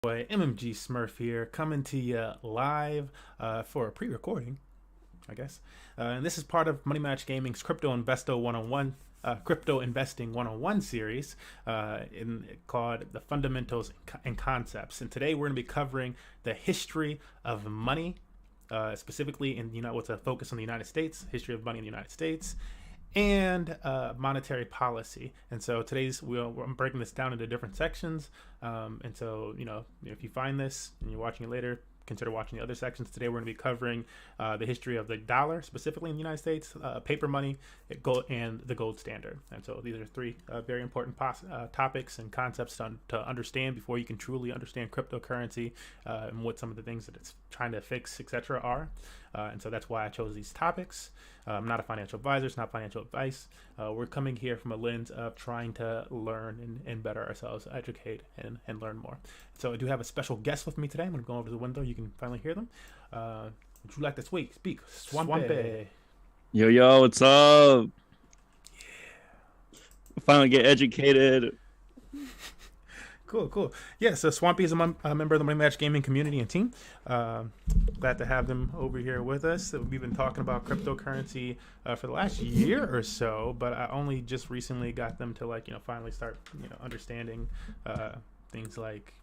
Boy, MMG Smurf here, coming to you live for a pre-recording, I guess. And this is part of Money Match Gaming's Crypto Investing 101 series called The Fundamentals and Concepts. And today we're going to be covering the history of money, specifically with a focus on the United States, history of money in the United States, and monetary policy. And so I'm breaking this down into different sections. And so, if you find this and you're watching it later, consider watching the other sections. Today we're going to be covering the history of the dollar, specifically in the United States, paper money, gold, and the gold standard. And so these are three very important topics and concepts to understand before you can truly understand cryptocurrency and what some of the things that it's trying to fix, etc. are. And so that's why I chose these topics. I'm not a financial advisor. It's not financial advice. We're coming here from a lens of trying to learn and better ourselves, educate, and learn more. So I do have a special guest with me today. I'm going to go over to the window. You can finally hear them. Would you like to speak? Swampy. Yo, what's up? Yeah. Finally get educated. Cool. Yeah, so Swampy is a member of the Money Match Gaming community and team. Glad to have them over here with us. We've been talking about cryptocurrency for the last year or so, but I only just recently got them to finally start understanding things like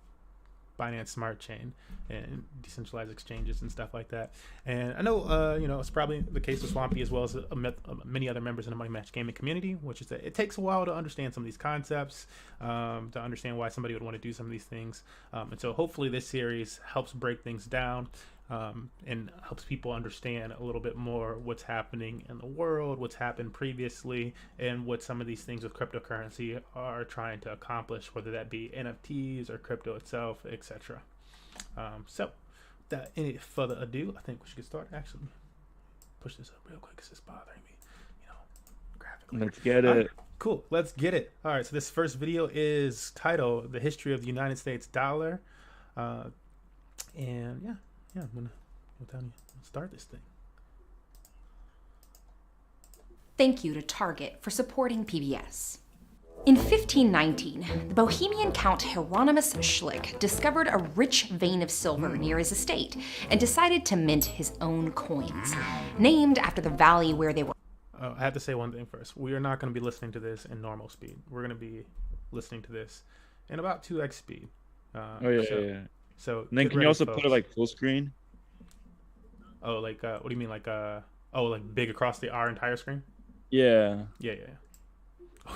Binance Smart Chain and decentralized exchanges and stuff like that. And I know, it's probably the case with Swampy as well as many other members in the Money Match Gaming community, which is that it takes a while to understand some of these concepts, to understand why somebody would want to do some of these things. And so hopefully this series helps break things down and helps people understand a little bit more what's happening in the world, what's happened previously, and what some of these things with cryptocurrency are trying to accomplish, whether that be NFTs or crypto itself, etc. So without any further ado, I think we should get started. Actually, push this up real quick because it's bothering me, graphically. Let's get it. Right, cool, let's get it. All right, so this first video is titled The History of the United States Dollar. And I'm gonna go down and start this thing. Thank you to Target for supporting PBS. In 1519, the Bohemian Count Hieronymus Schlick discovered a rich vein of silver near his estate and decided to mint his own coins, named after the valley where they were. I have to say one thing first. We are not going to be listening to this in normal speed. We're going to be listening to this in about 2x speed. Yeah. So and then can you also put it full screen? Oh, what do you mean, like big across our entire screen? Yeah. Yeah.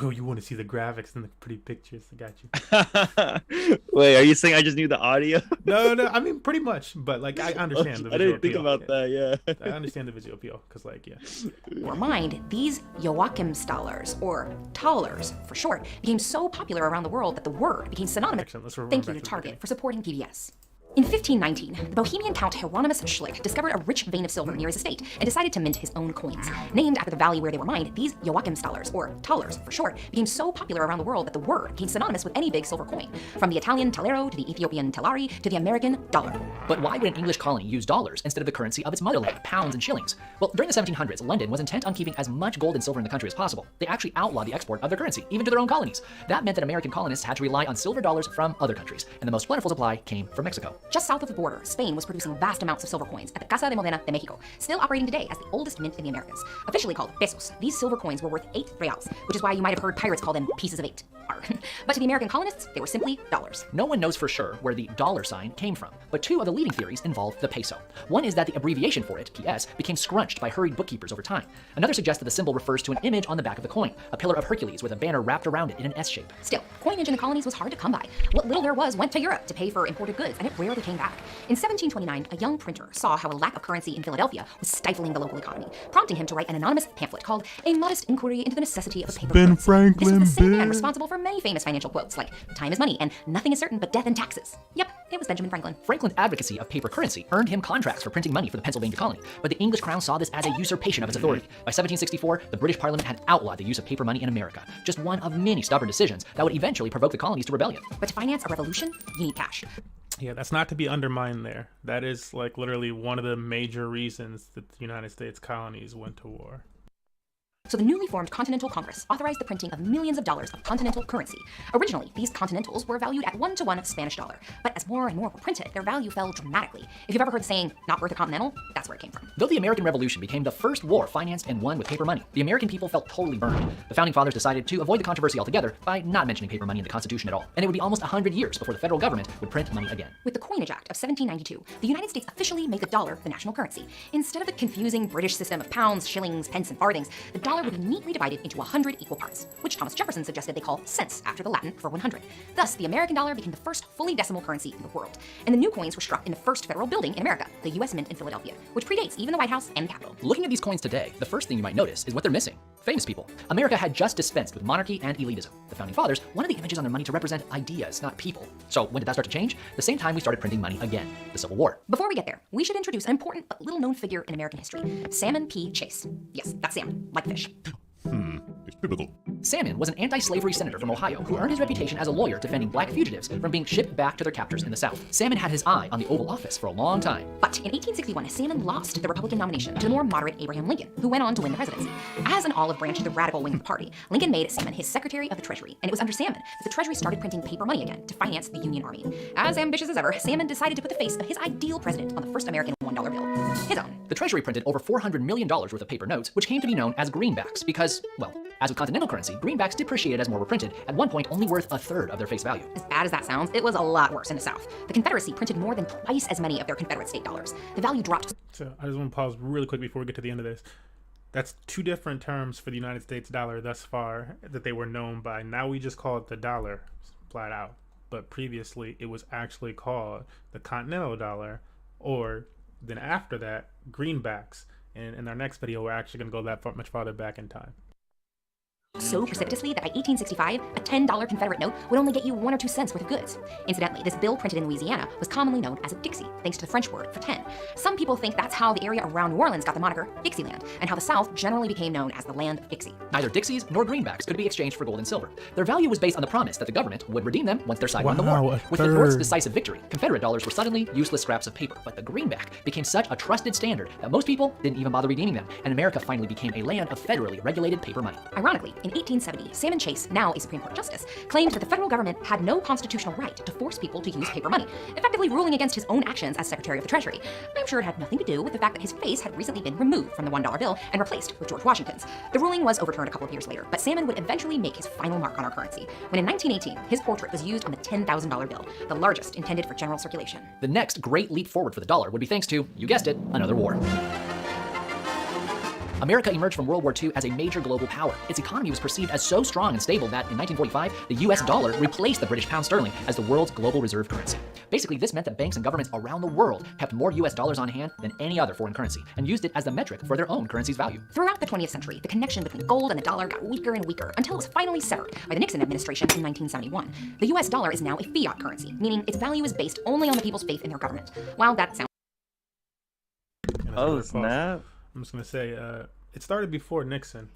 Oh, you want to see the graphics and the pretty pictures? I got you. Wait, are you saying I just need the audio? No. I mean, pretty much. But I understand the visual appeal. I didn't think about that. Yeah. I understand the visual appeal because, Were mined, these Joachimsthalers, or thalers for short, became so popular around the world that the word became synonymous. Thank you to Target for supporting PBS. In 1519, the Bohemian Count Hieronymus Schlick discovered a rich vein of silver near his estate and decided to mint his own coins. Named after the valley where they were mined, these Joachimsthalers, or thalers for short, became so popular around the world that the word became synonymous with any big silver coin, from the Italian talero to the Ethiopian talari to the American dollar. But why would an English colony use dollars instead of the currency of its motherland, pounds and shillings? Well, during the 1700s, London was intent on keeping as much gold and silver in the country as possible. They actually outlawed the export of their currency, even to their own colonies. That meant that American colonists had to rely on silver dollars from other countries, and the most plentiful supply came from Mexico. Just south of the border, Spain was producing vast amounts of silver coins at the Casa de Moneda de Mexico, still operating today as the oldest mint in the Americas. Officially called pesos, these silver coins were worth 8 reals, which is why you might have heard pirates call them pieces of 8. But to the American colonists, they were simply dollars. No one knows for sure where the dollar sign came from, but two of the leading theories involve the peso. One is that the abbreviation for it, PS, became scrunched by hurried bookkeepers over time. Another suggests that the symbol refers to an image on the back of the coin, a pillar of Hercules with a banner wrapped around it in an S shape. Still, coinage in the colonies was hard to come by. What little there was went to Europe to pay for imported goods, and it rarely came back. In 1729, a young printer saw how a lack of currency in Philadelphia was stifling the local economy, prompting him to write an anonymous pamphlet called A Modest Inquiry into the Necessity of a Paper Ben Currency. Franklin, this was the same man responsible for many famous financial quotes like "Time is money" and "Nothing is certain but death and taxes." Yep, it was Benjamin Franklin. Franklin's advocacy of paper currency earned him contracts for printing money for the Pennsylvania colony, but the English crown saw this as a usurpation of its authority. By 1764, the British Parliament had outlawed the use of paper money in America, just one of many stubborn decisions that would eventually provoke the colonies to rebellion. But to finance a revolution, you need cash. Yeah, that's not to be undermined there. That is literally one of the major reasons that the United States colonies went to war. So the newly formed Continental Congress authorized the printing of millions of dollars of continental currency. Originally, these continentals were valued at 1-to-1 Spanish dollar, but as more and more were printed, their value fell dramatically. If you've ever heard the saying, not worth a continental, that's where it came from. Though the American Revolution became the first war financed and won with paper money, the American people felt totally burned. The Founding Fathers decided to avoid the controversy altogether by not mentioning paper money in the Constitution at all. And it would be almost 100 years before the federal government would print money again. With the Coinage Act of 1792, the United States officially made the dollar the national currency. Instead of the confusing British system of pounds, shillings, pence, and farthings, the dollar would be neatly divided into 100 equal parts, which Thomas Jefferson suggested they call cents after the Latin for 100. Thus, the American dollar became the first fully decimal currency in the world. And the new coins were struck in the first federal building in America, the U.S. Mint in Philadelphia, which predates even the White House and Capitol. Looking at these coins today, the first thing you might notice is what they're missing. Famous people. America had just dispensed with monarchy and elitism. The Founding Fathers wanted the images on their money to represent ideas, not people. So when did that start to change? The same time we started printing money again, the Civil War. Before we get there, we should introduce an important but little-known figure in American history, Salmon P. Chase. Yes, that's salmon, like fish. It's biblical. Salmon was an anti-slavery senator from Ohio who earned his reputation as a lawyer defending black fugitives from being shipped back to their captors in the South. Salmon had his eye on the Oval Office for a long time. But in 1861, Salmon lost the Republican nomination to the more moderate Abraham Lincoln, who went on to win the presidency. As an olive branch to the radical wing of the party, Lincoln made Salmon his Secretary of the Treasury, and it was under Salmon that the Treasury started printing paper money again to finance the Union Army. As ambitious as ever, Salmon decided to put the face of his ideal president on the first American $1 bill, his own. The Treasury printed over $400 million worth of paper notes, which came to be known as greenbacks because, well, as with continental currency, greenbacks depreciated as more were printed, at one point only worth a third of their face value. As bad as that sounds, it was a lot worse in the South. The Confederacy printed more than twice as many of their Confederate state dollars. The value dropped. So I just want to pause really quick before we get to the end of this. That's two different terms for the United States dollar thus far that they were known by. Now we just call it the dollar, flat out. But previously, it was actually called the Continental Dollar, or then after that, greenbacks. And in our next video, we're actually going to go that much farther back in time. So precipitously that by 1865, a $10 Confederate note would only get you 1 or 2 cents worth of goods. Incidentally, this bill printed in Louisiana was commonly known as a Dixie, thanks to the French word for 10. Some people think that's how the area around New Orleans got the moniker Dixieland, and how the South generally became known as the land of Dixie. Neither Dixies nor greenbacks could be exchanged for gold and silver. Their value was based on the promise that the government would redeem them once their side won the war. With the North's decisive victory, Confederate dollars were suddenly useless scraps of paper, but the greenback became such a trusted standard that most people didn't even bother redeeming them, and America finally became a land of federally regulated paper money. Ironically, in 1870, Salmon Chase, now a Supreme Court justice, claimed that the federal government had no constitutional right to force people to use paper money, effectively ruling against his own actions as Secretary of the Treasury. I'm sure it had nothing to do with the fact that his face had recently been removed from the $1 bill and replaced with George Washington's. The ruling was overturned a couple of years later, but Salmon would eventually make his final mark on our currency, when in 1918, his portrait was used on the $10,000 bill, the largest intended for general circulation. The next great leap forward for the dollar would be thanks to, you guessed it, another war. America emerged from World War II as a major global power. Its economy was perceived as so strong and stable that in 1945, the US dollar replaced the British pound sterling as the world's global reserve currency. Basically, this meant that banks and governments around the world kept more US dollars on hand than any other foreign currency and used it as the metric for their own currency's value. Throughout the 20th century, the connection between gold and the dollar got weaker and weaker until it was finally severed by the Nixon administration in 1971. The US dollar is now a fiat currency, meaning its value is based only on the people's faith in their government. While that sounds... Oh, snap. I'm just going to say, it started before Nixon.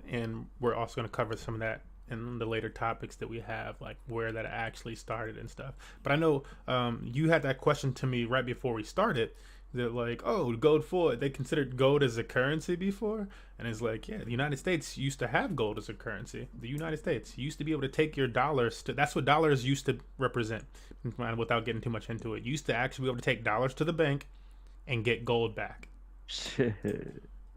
And we're also going to cover some of that in the later topics that we have, like where that actually started and stuff. But I know you had that question to me right before we started, that like, oh, gold forward, they considered gold as a currency before? And it's like, yeah, the United States used to have gold as a currency. The United States used to be able to take your dollars to, that's what dollars used to represent, without getting too much into it. You used to actually be able to take dollars to the bank and get gold back.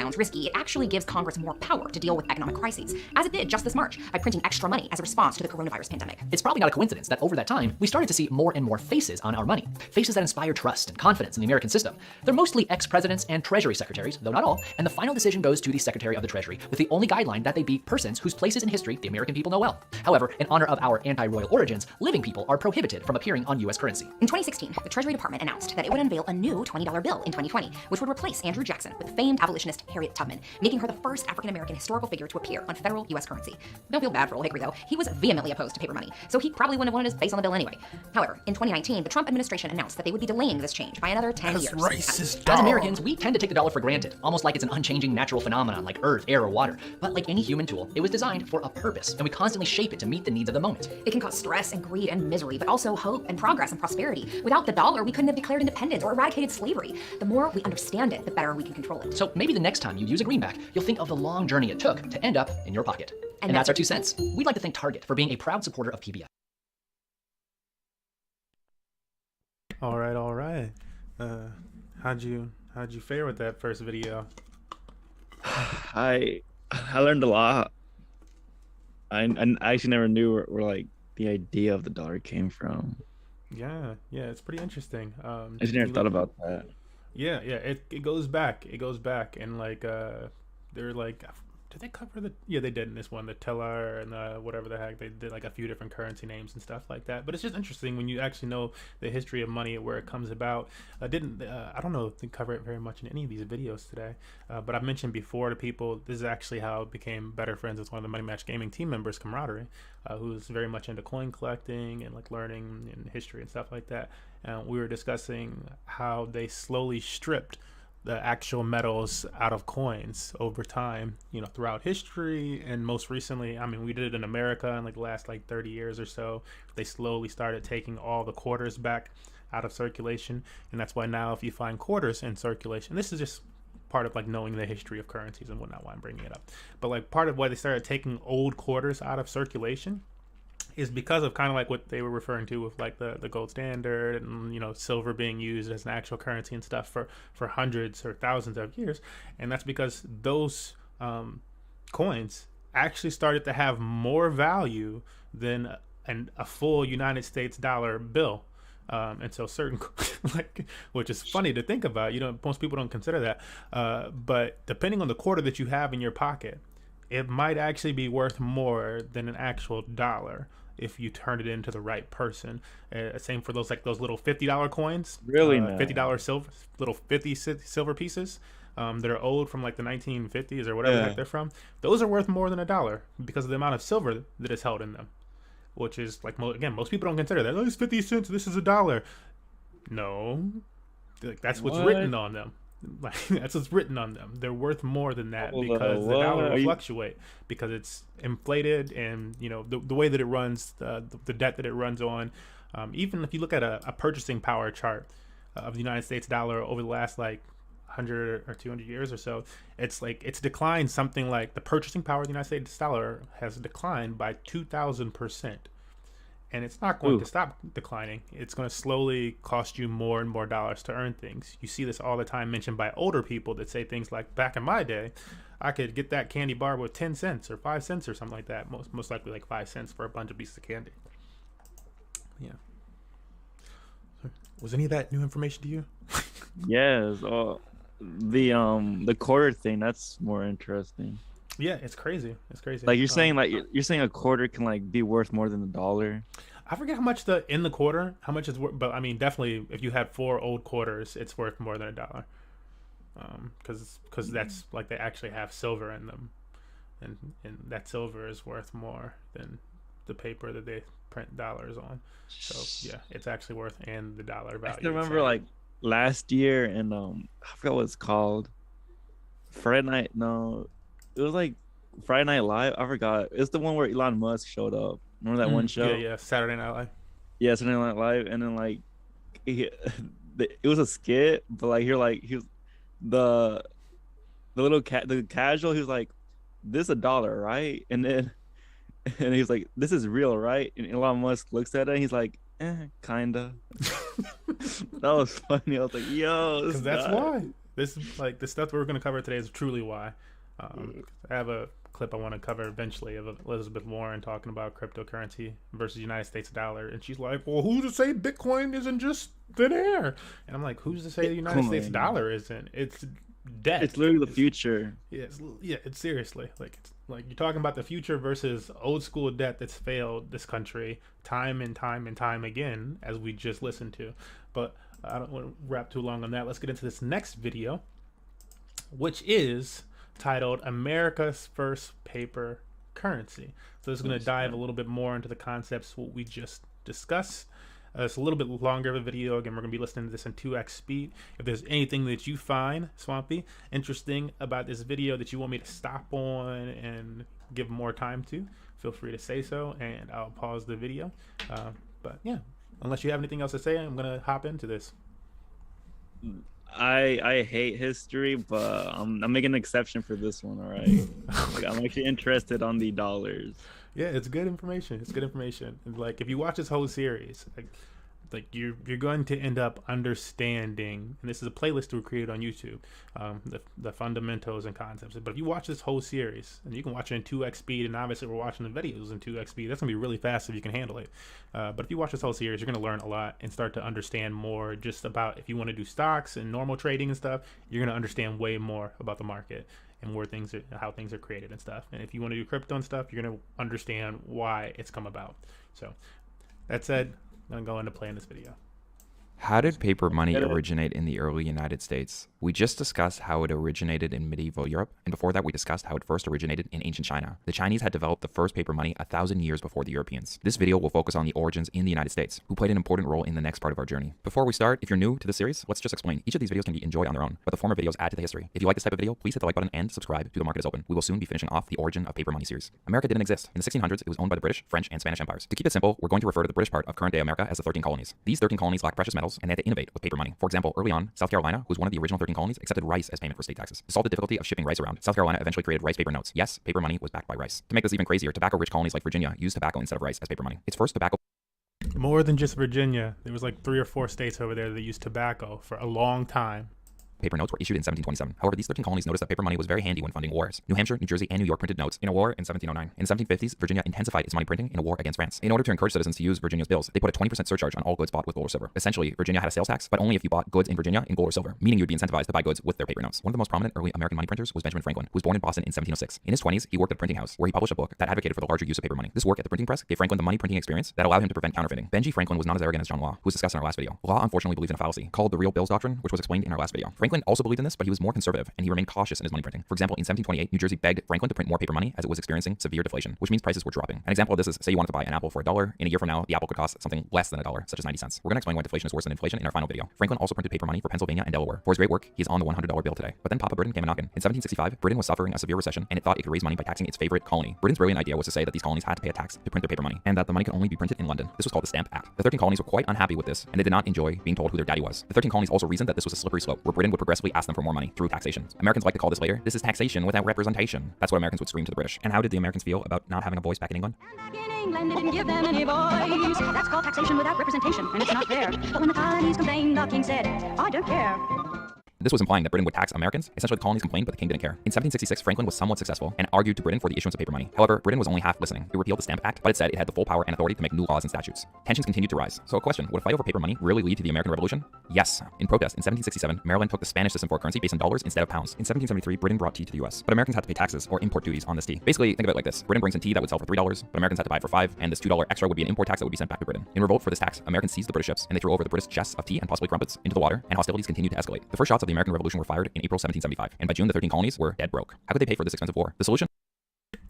Sounds risky, it actually gives Congress more power to deal with economic crises, as it did just this March by printing extra money as a response to the coronavirus pandemic. It's probably not a coincidence that over that time, we started to see more and more faces on our money. Faces that inspire trust and confidence in the American system. They're mostly ex-presidents and Treasury secretaries, though not all, and the final decision goes to the Secretary of the Treasury, with the only guideline that they be persons whose places in history the American people know well. However, in honor of our anti-royal origins, living people are prohibited from appearing on US currency. In 2016, the Treasury Department announced that it would unveil a new $20 bill in 2020, which would replace Andrew Jackson with famed abolitionist Harriet Tubman, making her the first African-American historical figure to appear on federal U.S. currency. Don't feel bad for old Hickory, though. He was vehemently opposed to paper money, so he probably wouldn't have wanted his face on the bill anyway. However, in 2019, the Trump administration announced that they would be delaying this change by another 10 years. Racist. As Americans, we tend to take the dollar for granted, almost like it's an unchanging natural phenomenon like earth, air, or water. But like any human tool, it was designed for a purpose, and we constantly shape it to meet the needs of the moment. It can cause stress and greed and misery, but also hope and progress and prosperity. Without the dollar, we couldn't have declared independence or eradicated slavery. The more we understand it, the better we can control it. So maybe the next next time you use a greenback, you'll think of the long journey it took to end up in your pocket. And that's our 2 cents. We'd like to thank Target for being a proud supporter of PBS. All right. How'd you fare with that first video? I learned a lot. I actually never knew where like the idea of the dollar came from. Yeah, it's pretty interesting. I just never thought about that. Yeah, it goes back. And like they're like, did they cover the? Yeah, they did in this one, the teller and whatever the heck. They did like a few different currency names and stuff like that. But it's just interesting when you actually know the history of money, where it comes about. I don't know if they cover it very much in any of these videos today. But I've mentioned before to people, this is actually how I became better friends with one of the Money Match Gaming team members, Camaraderie, who's very much into coin collecting and like learning and history and stuff like that. And we were discussing how they slowly stripped the actual metals out of coins over time, throughout history. And most recently, I mean, we did it in America in like the last like 30 years or so. They slowly started taking all the quarters back out of circulation. And that's why now if you find quarters in circulation, this is just part of like knowing the history of currencies and whatnot, why I'm bringing it up. But like part of why they started taking old quarters out of circulation is because of kind of like what they were referring to with like the gold standard and silver being used as an actual currency and stuff for hundreds or thousands of years. And that's because those coins actually started to have more value than a full United States dollar bill. And so certain like, which is funny to think about, most people don't consider that, but depending on the quarter that you have in your pocket, it might actually be worth more than an actual dollar if you turn it into the right person. Same for those little $50 coins. Really? $50 silver, little 50 silver pieces that are old from like the 1950s or whatever the heck they're from. Those are worth more than a dollar because of the amount of silver that is held in them, which is like, again, most people don't consider that. Oh, it's 50 cents. This is a dollar. No, like that's what's written on them. Like that's what's written on them. They're worth more than that because the dollar will fluctuate because it's inflated, and the way that it runs, the debt that it runs on. Even if you look at a purchasing power chart of the United States dollar over the last like 100 or 200 years or so, it's declined something like the purchasing power of the United States dollar has declined by 2,000%. And it's not going to stop declining. It's going to slowly cost you more and more dollars to earn things. You see this all the time mentioned by older people that say things like, back in my day, I could get that candy bar with 10 cents or 5 cents or something like that. Most likely like 5 cents for a bunch of pieces of candy. Yeah. Was any of that new information to you? Yes. The quarter thing, that's more interesting. Yeah, it's crazy. Like you're saying, you're saying a quarter can like be worth more than a dollar. I forget how much how much it's worth, but I mean, definitely if you had 4 old quarters, it's worth more than a dollar. Because that's like they actually have silver in them, and that silver is worth more than the paper that they print dollars on. So yeah, it's actually worth and the dollar value. I still remember like last year, and I forgot what it's called. Friday night, no. It was like Friday Night Live. I forgot. It's the one where Elon Musk showed up. Remember that one show? Yeah, Saturday Night Live. Yeah, Saturday Night Live. And then like, it was a skit, but like he was the little the casual. He was like, "This is $1, right?" And he was like, "This is real, right?" And Elon Musk looks at it and he's like, "Kinda." That was funny. I was like, "Yo, because that's why this is like the stuff we're gonna cover today is truly why." I have a clip I want to cover eventually of Elizabeth Warren talking about cryptocurrency versus United States dollar, and she's like, "Well, who's to say Bitcoin isn't just thin air?" And I'm like, "Who's to say the United States dollar isn't? It's debt. It's literally the future." It's seriously like you're talking about the future versus old school debt that's failed this country time and time and time again, as we just listened to. But I don't want to wrap too long on that. Let's get into this next video, which is titled America's First Paper Currency. So this is going to dive a little bit more into the concepts what we just discussed. It's a little bit longer of a video. Again, we're going to be listening to this in 2x speed. If there's anything that you find, Swampy, interesting about this video that you want me to stop on and give more time to, feel free to say so, and I'll pause the video. But yeah, unless you have anything else to say, I'm going to hop into this. I hate history, but I'm making an exception for this one. All right, like I'm actually interested on the dollars. Yeah, it's good information. It's good information. And like if you watch this whole series, like you're going to end up understanding, and this is a playlist we created on YouTube, the fundamentals and concepts. But if you watch this whole series, and you can watch it in 2x speed, and obviously we're watching the videos in 2x speed, that's gonna be really fast if you can handle it. But if you watch this whole series, you're gonna learn a lot and start to understand more just about if you want to do stocks and normal trading and stuff. You're gonna understand way more about the market and where things are, how things are created and stuff. And if you want to do crypto and stuff, you're gonna understand why it's come about. So that said, I'm going to go into play in this video. How did paper money originate in the early United States? We just discussed how it originated in medieval Europe, and before that we discussed how it first originated in ancient China. The Chinese had developed the first paper money 1,000 years before the Europeans. This video will focus on the origins in the United States, who played an important role in the next part of our journey. Before we start, if you're new to the series, let's just explain. Each of these videos can be enjoyed on their own, but the former videos add to the history. If you like this type of video, please hit the like button and subscribe to The Market is Open. We will soon be finishing off the origin of paper money series. America didn't exist. In the 1600s, it was owned by the British, French, and Spanish empires. To keep it simple, we're going to refer to the British part of current-day America as the 13 colonies. These 13 colonies lack precious metals, and they had to innovate with paper money. For example, early on, South Carolina, who was one of the original 13 colonies, accepted rice as payment for state taxes. To solve the difficulty of shipping rice around, South Carolina eventually created rice paper notes. Yes, paper money was backed by rice. To make this even crazier, tobacco-rich colonies like Virginia used tobacco instead of rice as paper money. Its first tobacco More than just Virginia. There was like 3 or 4 states over there that used tobacco for a long time. paper notes were issued in 1727. However, these 13 colonies noticed that paper money was very handy when funding wars. New Hampshire, New Jersey, and New York printed notes in a war in 1709. In the 1750s, Virginia intensified its money printing in a war against France. In order to encourage citizens to use Virginia's bills, they put a 20% surcharge on all goods bought with gold or silver. Essentially, Virginia had a sales tax, but only if you bought goods in Virginia in gold or silver, meaning you'd be incentivized to buy goods with their paper notes. One of the most prominent early American money printers was Benjamin Franklin, who was born in Boston in 1706. In his 20s, he worked at a printing house, where he published a book that advocated for the larger use of paper money. This work at the printing press gave Franklin the money printing experience that allowed him to prevent counterfeiting. Benji Franklin was not as arrogant as John Law, who was discussed in our last video. Law unfortunately believed in a fallacy called the real bills doctrine, which was explained in our last video. Franklin also believed in this, but he was more conservative, and he remained cautious in his money printing. For example, in 1728, New Jersey begged Franklin to print more paper money as it was experiencing severe deflation, which means prices were dropping. An example of this is, say you wanted to buy an apple for $1. In a year from now, the apple could cost something less than $1, such as 90 cents. We're going to explain why deflation is worse than inflation in our final video. Franklin also printed paper money for Pennsylvania and Delaware. For his great work, he is on the $100 bill today. But then Papa Britain came a-knocking. In 1765, Britain was suffering a severe recession, and it thought it could raise money by taxing its favorite colony. Britain's brilliant idea was to say that these colonies had to pay a tax to print their paper money, and that the money could only be printed in London. This was called the Stamp Act. The 13 colonies were quite unhappy with this, and they did not enjoy being told who their daddy was. The 13 colonies also reasoned that this was a slippery slope, where Britain would progressively ask them for more money through taxation. Americans like to call this later, this is taxation without representation. That's what Americans would scream to the British. And how did the Americans feel about not having a voice back in England? Back in England, they didn't give them any voice. That's called taxation without representation, and it's not fair. But when the colonies complained, the king said, I don't care. This was implying that Britain would tax Americans. Essentially, the colonies complained, but the king didn't care. In 1766, Franklin was somewhat successful and argued to Britain for the issuance of paper money. However, Britain was only half listening. It repealed the Stamp Act, but it said it had the full power and authority to make new laws and statutes. Tensions continued to rise. So a question, would a fight over paper money really lead to the American Revolution? Yes. In protest, in 1767, Maryland took the Spanish system for a currency based on dollars instead of pounds. In 1773, Britain brought tea to the US, but Americans had to pay taxes or import duties on this tea. Basically, think of it like this. Britain brings in tea that would sell for $3, but Americans had to buy it for $5, and this $2 extra would be an import tax that would be sent back to Britain. In revolt for this tax, Americans seized the British ships, and they threw over the British chests of tea and possibly crumpets into the water, and hostilities continued to escalate. The first shots of the American Revolution were fired in April 1775, and by June the 13 colonies were dead broke. How could they pay for this expensive war? The solution?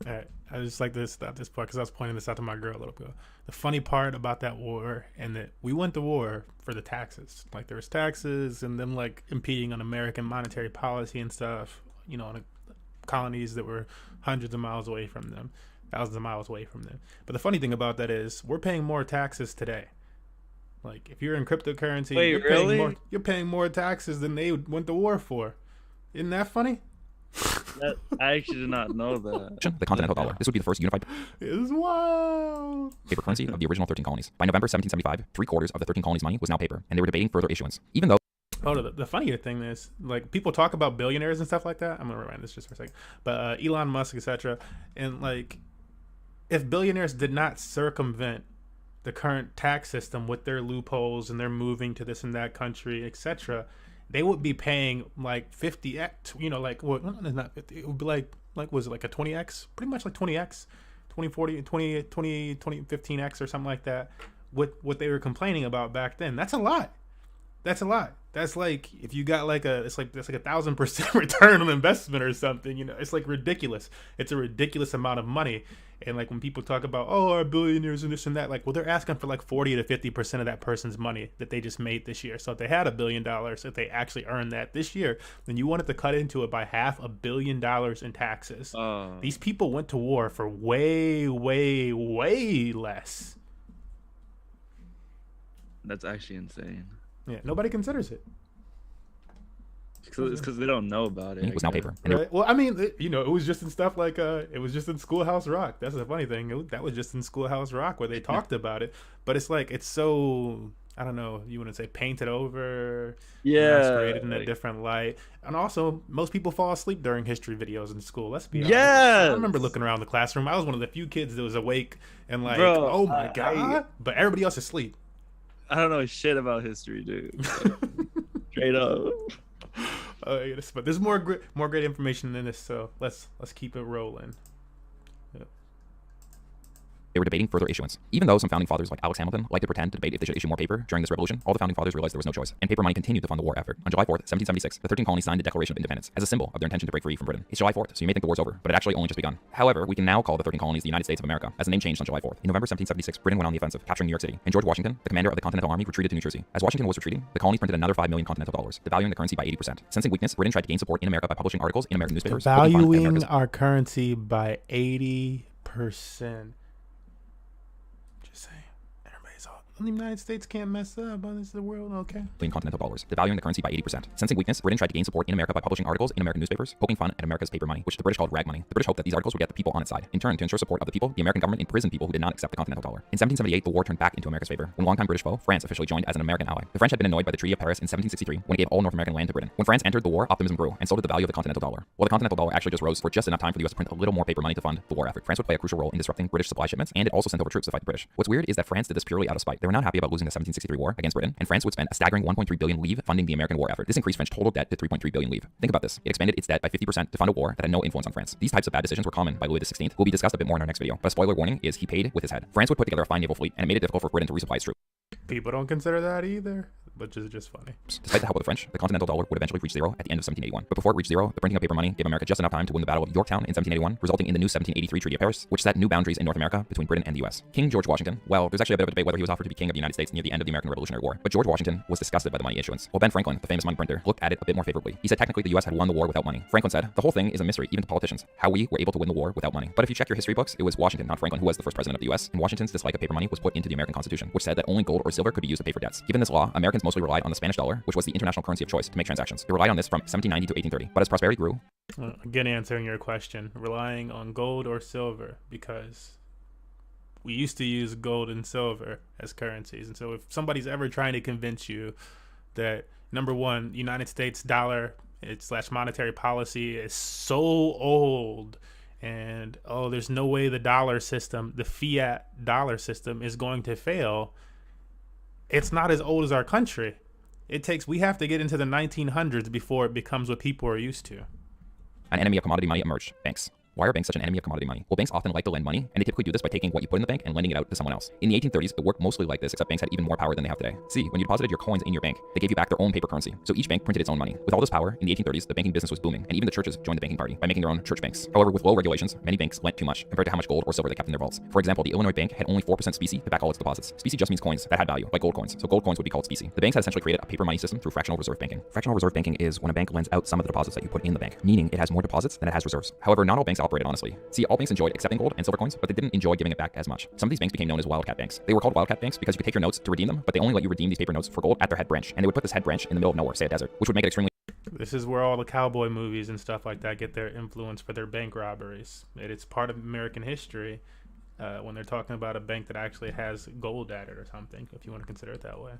All right, I just like to stop this part because I was pointing this out to my girl a little bit ago. The funny part about that war, and that we went to war for the taxes. Like there was taxes and them like impeding on American monetary policy and stuff, you know, on the colonies that were hundreds of miles away from them, thousands of miles away from them. But the funny thing about that is we're paying more taxes today. Like if you're in cryptocurrency, you're paying more taxes than they went to war for. Isn't that funny? I actually did not know that. The continental dollar. This would be the first unified It's wild. paper currency of the original 13 colonies. By November 1775, 3/4 of the 13 colonies' money was now paper, and they were debating further issuance. Even though The funnier thing is, like, people talk about billionaires and stuff like that. I'm gonna rewind this just for a second. But Elon Musk, etc., and like, if billionaires did not circumvent the current tax system with their loopholes and they're moving to this and that country, etc., they would be paying like 50x, you know, like what? Well, not 50. It would be like was it like a 20x? Pretty much like 20x, 2040, 20, 20, 20, 15x or something like that. What they were complaining about back then. That's a lot. That's a lot. That's like if you got like that's like 1,000% return on investment or something. You know, it's like ridiculous. It's a ridiculous amount of money. And like when people talk about, oh, our billionaires and this and that, like, well, they're asking for like 40 to 50% of that person's money that they just made this year. So if they had $1 billion, if they actually earned that this year, then you wanted to cut into it by $500 million in taxes. These people went to war for way, way, way less. That's actually insane. Yeah, nobody considers it. because they don't know about it. Money was now paper. And Right. Well, I mean, it was just in stuff like it was just in Schoolhouse Rock. That's the funny thing. That was just in Schoolhouse Rock where they talked about it. But it's like it's so, I don't know, you want to say painted over, masqueraded in a different light. And also, most people fall asleep during history videos in school. Let's be honest. I remember looking around the classroom. I was one of the few kids that was awake and like, Bro, oh my God. But everybody else is asleep. I don't know shit about history, dude. Straight up. But there's more great information in this, so let's keep it rolling. they were debating further issuance. Even though some founding fathers like Alex Hamilton liked to pretend to debate if they should issue more paper during this revolution, all the founding fathers realized there was no choice, and paper money continued to fund the war effort. On July 4th, 1776, the 13 colonies signed the Declaration of Independence as a symbol of their intention to break free from Britain. It's July 4th, so you may think the war's over, but it actually only just begun. However, we can now call the 13 colonies the United States of America, as the name changed on July 4th. In November 1776, Britain went on the offensive, capturing New York City, and George Washington, the commander of the Continental Army, retreated to New Jersey. As Washington was retreating, the colonies printed another $5 million continental dollars, devaluing the currency by 80%. Sensing weakness, Britain tried to gain support in America by publishing articles in American newspapers, valuing our currency by 80%. Just saying, everybody's all the United States can't mess up. But this is the world, okay? Continental dollars, devaluing the currency by 80%. Sensing weakness, Britain tried to gain support in America by publishing articles in American newspapers, poking fun at America's paper money, which the British called rag money. The British hoped that these articles would get the people on its side. In turn, to ensure support of the people, the American government imprisoned people who did not accept the continental dollar. In 1778, the war turned back into America's favor, when longtime British foe, France, officially joined as an American ally. The French had been annoyed by the Treaty of Paris in 1763, when it gave all North American land to Britain. When France entered the war, optimism grew, and so did the value of the continental dollar. While the continental dollar actually just rose for just enough time for the US to print a little more paper money to fund the war effort. France would play a crucial role in disrupting British supply shipments, and it also sent over troops to fight the British. What's weird is that France did this purely out of spite. They were not happy about losing the 1763 war against Britain, and France would spend a staggering 1.3 billion livres funding the American war effort. This increased French total debt to 3.3 billion livres. Think about this. It expanded its debt by 50% to fund a war that had no influence on France. These types of bad decisions were common by Louis XVI, who will be discussed a bit more in our next video. But a spoiler warning is he paid with his head. France would put together a fine naval fleet, and it made it difficult for Britain to resupply its troops. People don't consider that either, which is just funny. Despite the help of the French, the continental dollar would eventually reach zero at the end of 1781. But before it reached zero, the printing of paper money gave America just enough time to win the Battle of Yorktown in 1781, resulting in the new 1783 Treaty of Paris, which set new boundaries in North America between Britain and the US. King George Washington, well, there's actually a bit of a debate whether he was offered to be king of the United States near the end of the American Revolutionary War, but George Washington was disgusted by the money issuance. While Ben Franklin, the famous money printer, looked at it a bit more favorably. He said technically the US had won the war without money. Franklin said, the whole thing is a mystery, even to politicians, how we were able to win the war without money. But if you check your history books, it was Washington, not Franklin, who was the first president of the US, and Washington's dislike of paper money was put into the American Constitution, which said that only gold or silver could be used to pay for debts. Given this law, Americans mostly relied on the Spanish dollar, which was the international currency of choice, to make transactions. They relied on this from 1790 to 1830. But as prosperity grew, again, answering your question, relying on gold or silver, because we used to use gold and silver as currencies. And so if somebody's ever trying to convince you that, number one, United States dollar / monetary policy is so old, and there's no way the dollar system, the fiat dollar system, is going to fail, it's not as old as our country. We have to get into the 1900s before it becomes what people are used to. An enemy of commodity money emerged: banks. Why are banks such an enemy of commodity money? Well, banks often like to lend money, and they typically do this by taking what you put in the bank and lending it out to someone else. In the 1830s, it worked mostly like this, except banks had even more power than they have today. See, when you deposited your coins in your bank, they gave you back their own paper currency. So each bank printed its own money. With all this power, in the 1830s, the banking business was booming, and even the churches joined the banking party by making their own church banks. However, with low regulations, many banks lent too much compared to how much gold or silver they kept in their vaults. For example, the Illinois Bank had only 4% specie to back all its deposits. Specie just means coins that had value, like gold coins. So gold coins would be called specie. The banks had essentially created a paper money system through fractional reserve banking. Fractional reserve banking is when a bank lends out some of the deposits that you put in the bank, meaning it has more deposits than it has reserves. However, not all banks operated honestly. See, all banks enjoyed accepting gold and silver coins, but they didn't enjoy giving it back as much. Some of these banks became known as Wildcat Banks. They were called Wildcat Banks because you could take your notes to redeem them, but they only let you redeem these paper notes for gold at their head branch, and they would put this head branch in the middle of nowhere, say a desert, which would make it extremely. This is where all the cowboy movies and stuff like that get their influence for their bank robberies. It's part of American history when they're talking about a bank that actually has gold at it or something, if you want to consider it that way.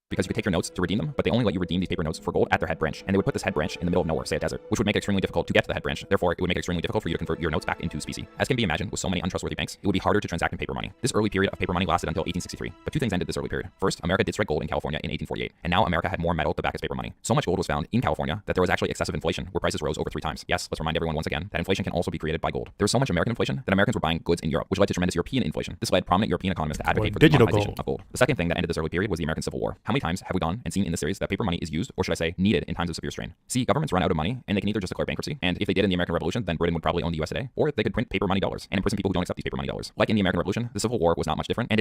Because you could take your notes to redeem them, but they only let you redeem these paper notes for gold at their head branch, and they would put this head branch in the middle of nowhere, say a desert, which would make it extremely difficult to get to the head branch. Therefore, it would make it extremely difficult for you to convert your notes back into specie. As can be imagined, with so many untrustworthy banks, it would be harder to transact in paper money. This early period of paper money lasted until 1863, but two things ended this early period. First, America did strike gold in California in 1848, and now America had more metal to back its paper money. So much gold was found in California that there was actually excessive inflation, where prices rose over 3 times. Yes, let's remind everyone once again that inflation can also be created by gold. There was so much American inflation that Americans were buying goods in Europe, which led to tremendous European inflation. This led prominent European economists to advocate for the demonetization of gold. The second thing that ended this early period was the American Civil War. How many times have we gone and seen in the series that paper money is used, or should I say needed, in times of severe strain? See, governments run out of money, and they can either just declare bankruptcy, and if they did in the American Revolution, then Britain would probably own the US today, or they could print paper money dollars and imprison people who don't accept these paper money dollars. Like in the American Revolution, the Civil War was not much different, and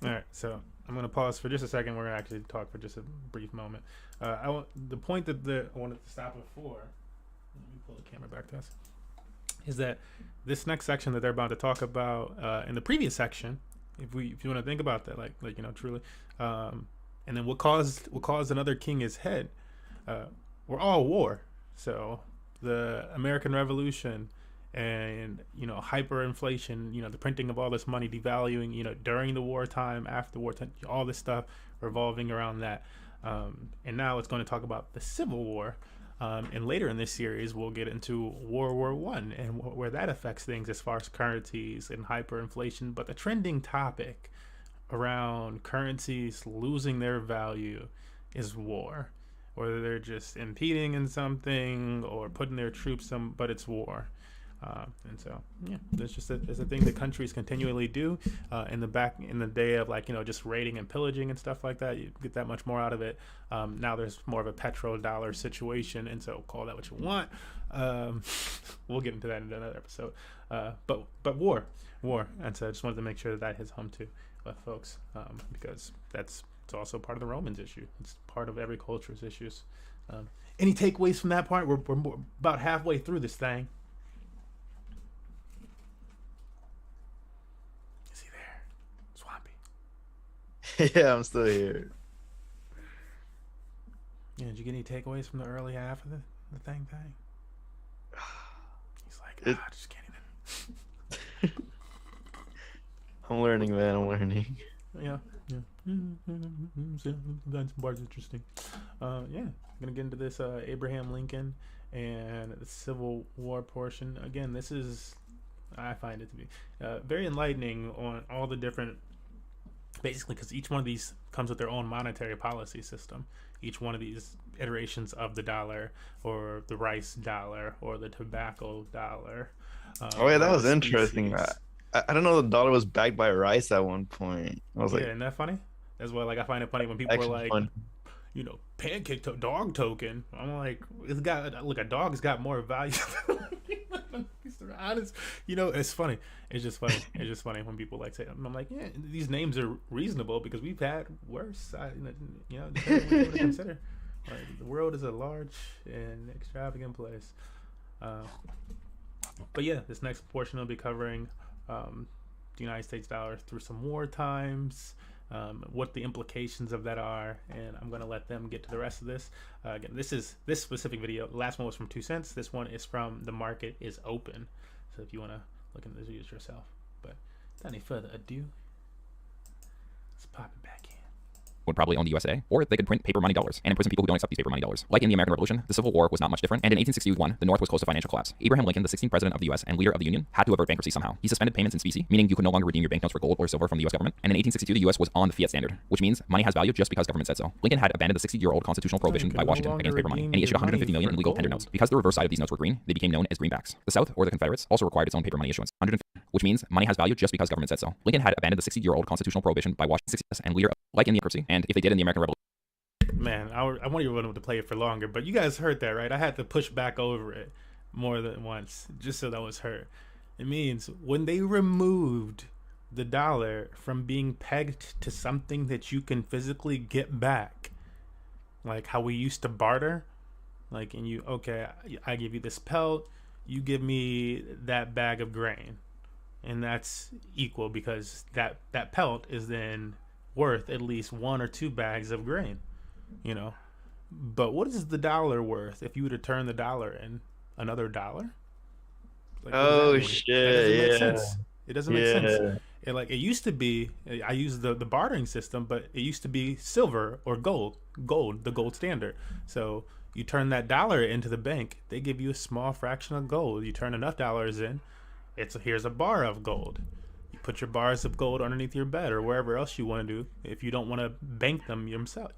all right, so I'm going to pause for just a second. We're going to actually talk for just a brief moment. The point that I wanted to stop it for, let me pull the camera back to us, is that this next section that they're about to talk about in the previous section, if you want to think about that, like truly, and then what caused another king his head. we're all war. So the American Revolution and, you know, hyperinflation, you know, the printing of all this money, devaluing, you know, during the wartime, after the wartime, all this stuff revolving around that. And now it's going to talk about the Civil War. And later in this series, we'll get into World War One and where that affects things as far as currencies and hyperinflation. But the trending topic around currencies losing their value is war, whether they're just impeding in something or putting their troops but it's war. And so, yeah, it's a thing that countries continually do. In the day of, like, you know, just raiding and pillaging and stuff like that, you get that much more out of it. Now there's more of a petrodollar situation, and so call that what you want. We'll get into that in another episode. But war, and so I just wanted to make sure that hits home too, folks, because it's also part of the Romans issue. It's part of every culture's issues. Any takeaways from that part? We're about halfway through this thing. Yeah, I'm still here. Yeah, did you get any takeaways from the early half of the thing? He's like, I just can't even. I'm learning, man. I'm learning. Yeah. That part's interesting. I'm gonna get into this Abraham Lincoln and the Civil War portion. Again, I find it to be very enlightening on all the different. Basically, because each one of these comes with their own monetary policy system. Each one of these iterations of the dollar, or the rice dollar, or the tobacco dollar. Oh yeah, that was interesting. I don't know the dollar was backed by rice at one point. I was like, isn't that funny? That's why, like, I find it funny when people are like, fun. You know, dog token. I'm like, a dog's got more value. Honest, you know, it's funny. It's just funny. It's just funny when people like say, I'm like, yeah, these names are reasonable because we've had worse. You know, depending on what to consider. Like, the world is a large and extravagant place. But yeah, this next portion will be covering the United States dollar through some war times. What the implications of that are, and I'm going to let them get to the rest of this. Again, this specific video, the last one was from 2 cents. This one is from The Market is Open. So if you want to look into this videos yourself. But without any further ado, let's pop it back in. Would probably own the USA, or they could print paper money dollars and imprison people who don't accept these paper money dollars. Like in the American Revolution, the Civil War was not much different, and in 1861, the North was close to financial collapse. Abraham Lincoln, the 16th president of the US and leader of the Union, had to avert bankruptcy somehow. He suspended payments in specie, meaning you could no longer redeem your banknotes for gold or silver from the US government, and in 1862, the US was on the fiat standard, which means money has value just because government said so. Lincoln had abandoned the 60-year-old constitutional prohibition by Washington against paper money, and he issued 150 million in legal tender notes. Because the reverse side of these notes were green, they became known as greenbacks. The South, or the Confederates, also required its own paper money issuance, which means money has value just because government said so. Lincoln had abandoned the 60-year-old constitutional prohibition by Washington and leader, like in the bankruptcy, and if they did in the American Revolution. Man, I want you to play it for longer, but you guys heard that, right? I had to push back over it more than once just so that was heard. It means when they removed the dollar from being pegged to something that you can physically get back, like how we used to barter, like, and I give you this pelt, you give me that bag of grain, and that's equal because that pelt is then worth at least 1 or 2 bags of grain. You know, but what is the dollar worth if you were to turn the dollar in another dollar? Like, oh shit! It doesn't make sense. It used to be. I use the bartering system, but it used to be silver or gold, the gold standard. So you turn that dollar into the bank, they give you a small fraction of gold. You turn enough dollars in, here's a bar of gold. You put your bars of gold underneath your bed or wherever else you want to do if you don't want to bank them yourself.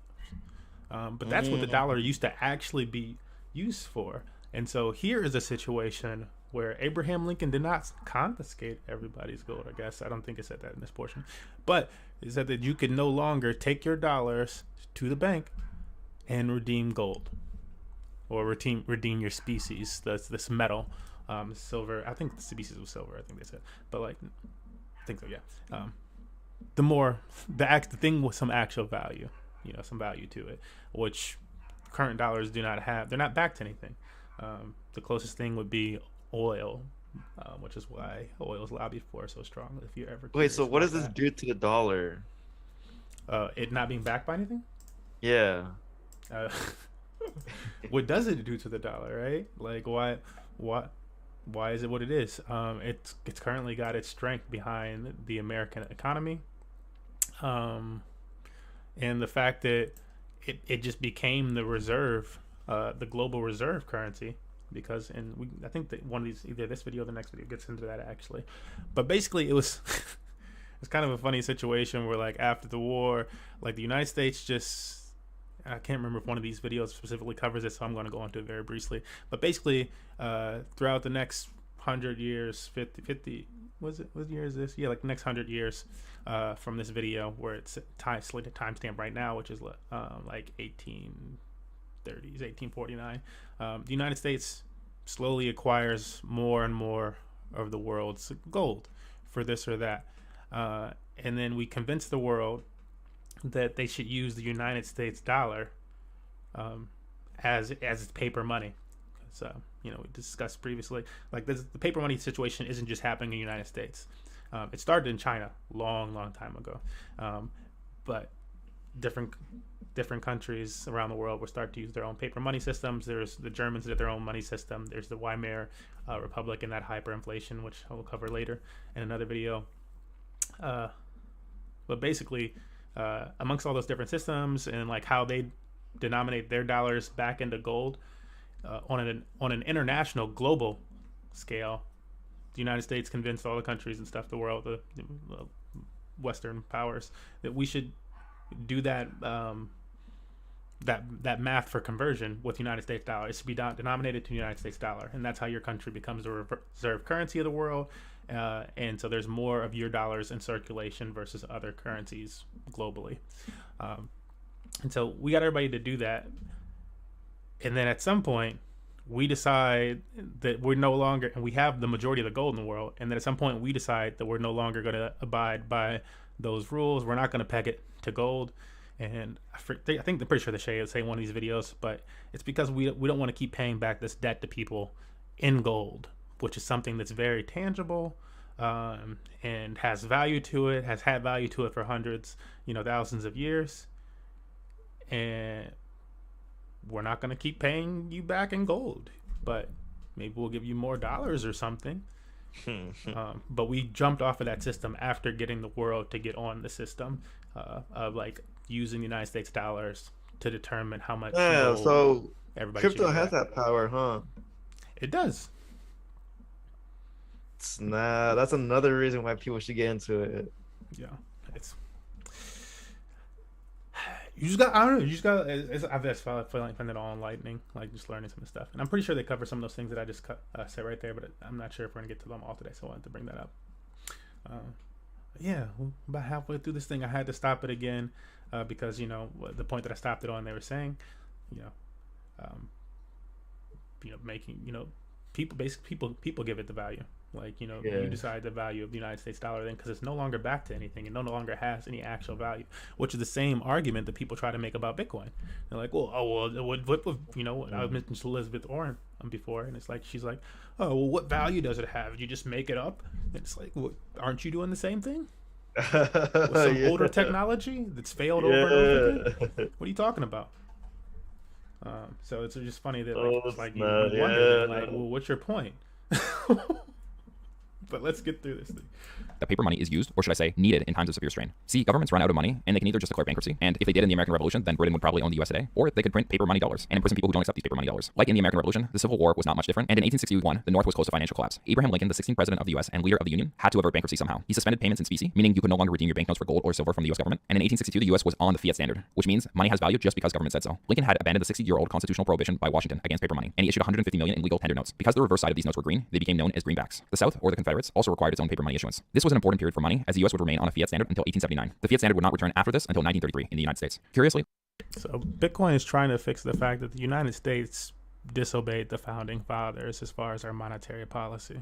But that's what the dollar used to actually be used for. And so here is a situation where Abraham Lincoln did not confiscate everybody's gold, I guess. I don't think it said that in this portion. But it said that you can no longer take your dollars to the bank and redeem gold. Or redeem your species, this metal, silver. I think the species was silver, I think they said. But I think so, yeah. The thing with some actual value. You know, some value to it, which current dollars do not have. They're not backed to anything. The closest thing would be oil, which is why oil is lobbied for so strongly. If you're ever wait, so what does this do to the dollar? It not being backed by anything? Yeah. what does it do to the dollar, right? Like why is it what it is? It's currently got its strength behind the American economy, and the fact that it just became the reserve, the global reserve currency. Because I think that one of these, either this video or the next video, gets into that actually. But basically, it was it's kind of a funny situation where, like, after the war, like the United States just, I can't remember if one of these videos specifically covers it, so I'm going to go into it very briefly. But basically, throughout the next 100 years, 50 what year is this? Yeah, like the next 100 years from this video, where it's slated timestamp right now, which is like 1830s, 1849. The United States slowly acquires more and more of the world's gold for this or that. And then we convince the world that they should use the United States dollar as its paper money. So, we discussed previously, like the paper money situation isn't just happening in the United States. It started in China long time ago. But different countries around the world will start to use their own paper money systems. There's the Germans that have their own money system. There's the Weimar Republic and that hyperinflation, which I will cover later in another video. But basically, amongst all those different systems and like how they denominate their dollars back into gold, on an international global scale, the United States convinced all the countries and stuff, the world, the Western powers, that we should do that that math for conversion with United States dollar. It should be denominated to the United States dollar, and that's how your country becomes the reserve currency of the world. And so there's more of your dollars in circulation versus other currencies globally. And so we got everybody to do that. And then at some point, we decide that we're no longer, and we have the majority of the gold in the world. And then at some point, we decide that we're no longer going to abide by those rules. We're not going to peg it to gold. And I think I'm pretty sure the Shay would say in one of these videos, but it's because we don't want to keep paying back this debt to people in gold, which is something that's very tangible, and has value to it, has had value to it for hundreds, thousands of years. And we're not going to keep paying you back in gold, but maybe we'll give you more dollars or something. But we jumped off of that system after getting the world to get on the system of like using the United States dollars to determine how much. Yeah, so everybody crypto has that power, huh? It does. Nah, that's another reason why people should get into it. Yeah, you just got, I don't know, I've just felt like finding it all enlightening, like just learning some of the stuff. And I'm pretty sure they cover some of those things that I just said right there, but I'm not sure if we're gonna get to them all today, so I wanted to bring that up. Yeah, about halfway through this thing, I had to stop it again because the point that I stopped it on, they were saying, making people give it the value. Like, you decide the value of the United States dollar then, because it's no longer backed to anything. It no longer has any actual value, which is the same argument that people try to make about Bitcoin. They're like, I mentioned Elizabeth Warren before, and it's like, she's like, oh, well, what value does it have? Did you just make it up? And it's like, well, aren't you doing the same thing? With some older technology that's failed over and over again? What are you talking about? So it's just funny that you wonder, like, well, what's your point? But let's get through this thing. That paper money is used, or should I say, needed in times of severe strain. See, governments run out of money, and they can either just declare bankruptcy, and if they did in the American Revolution, then Britain would probably own the US today, or they could print paper money dollars and imprison people who don't accept these paper money dollars. Like in the American Revolution, the Civil War was not much different, and in 1861, the North was close to financial collapse. Abraham Lincoln, the 16th president of the US and leader of the Union, had to avert bankruptcy somehow. He suspended payments in specie, meaning you could no longer redeem your banknotes for gold or silver from the US government, and in 1862, the US was on the fiat standard, which means money has value just because government said so. Lincoln had abandoned the 60-year-old constitutional prohibition by Washington against paper money, and he issued 150 million in legal tender notes. Because the reverse side of these notes were green, they became known as greenbacks. The South, or the Confederates, also required its own paper money issuance. This was an important period for money, as the US would remain on a fiat standard until 1879. The fiat standard would not return after this until 1933 in the United States. Curiously, so Bitcoin is trying to fix the fact that the United States disobeyed the founding fathers as far as our monetary policy.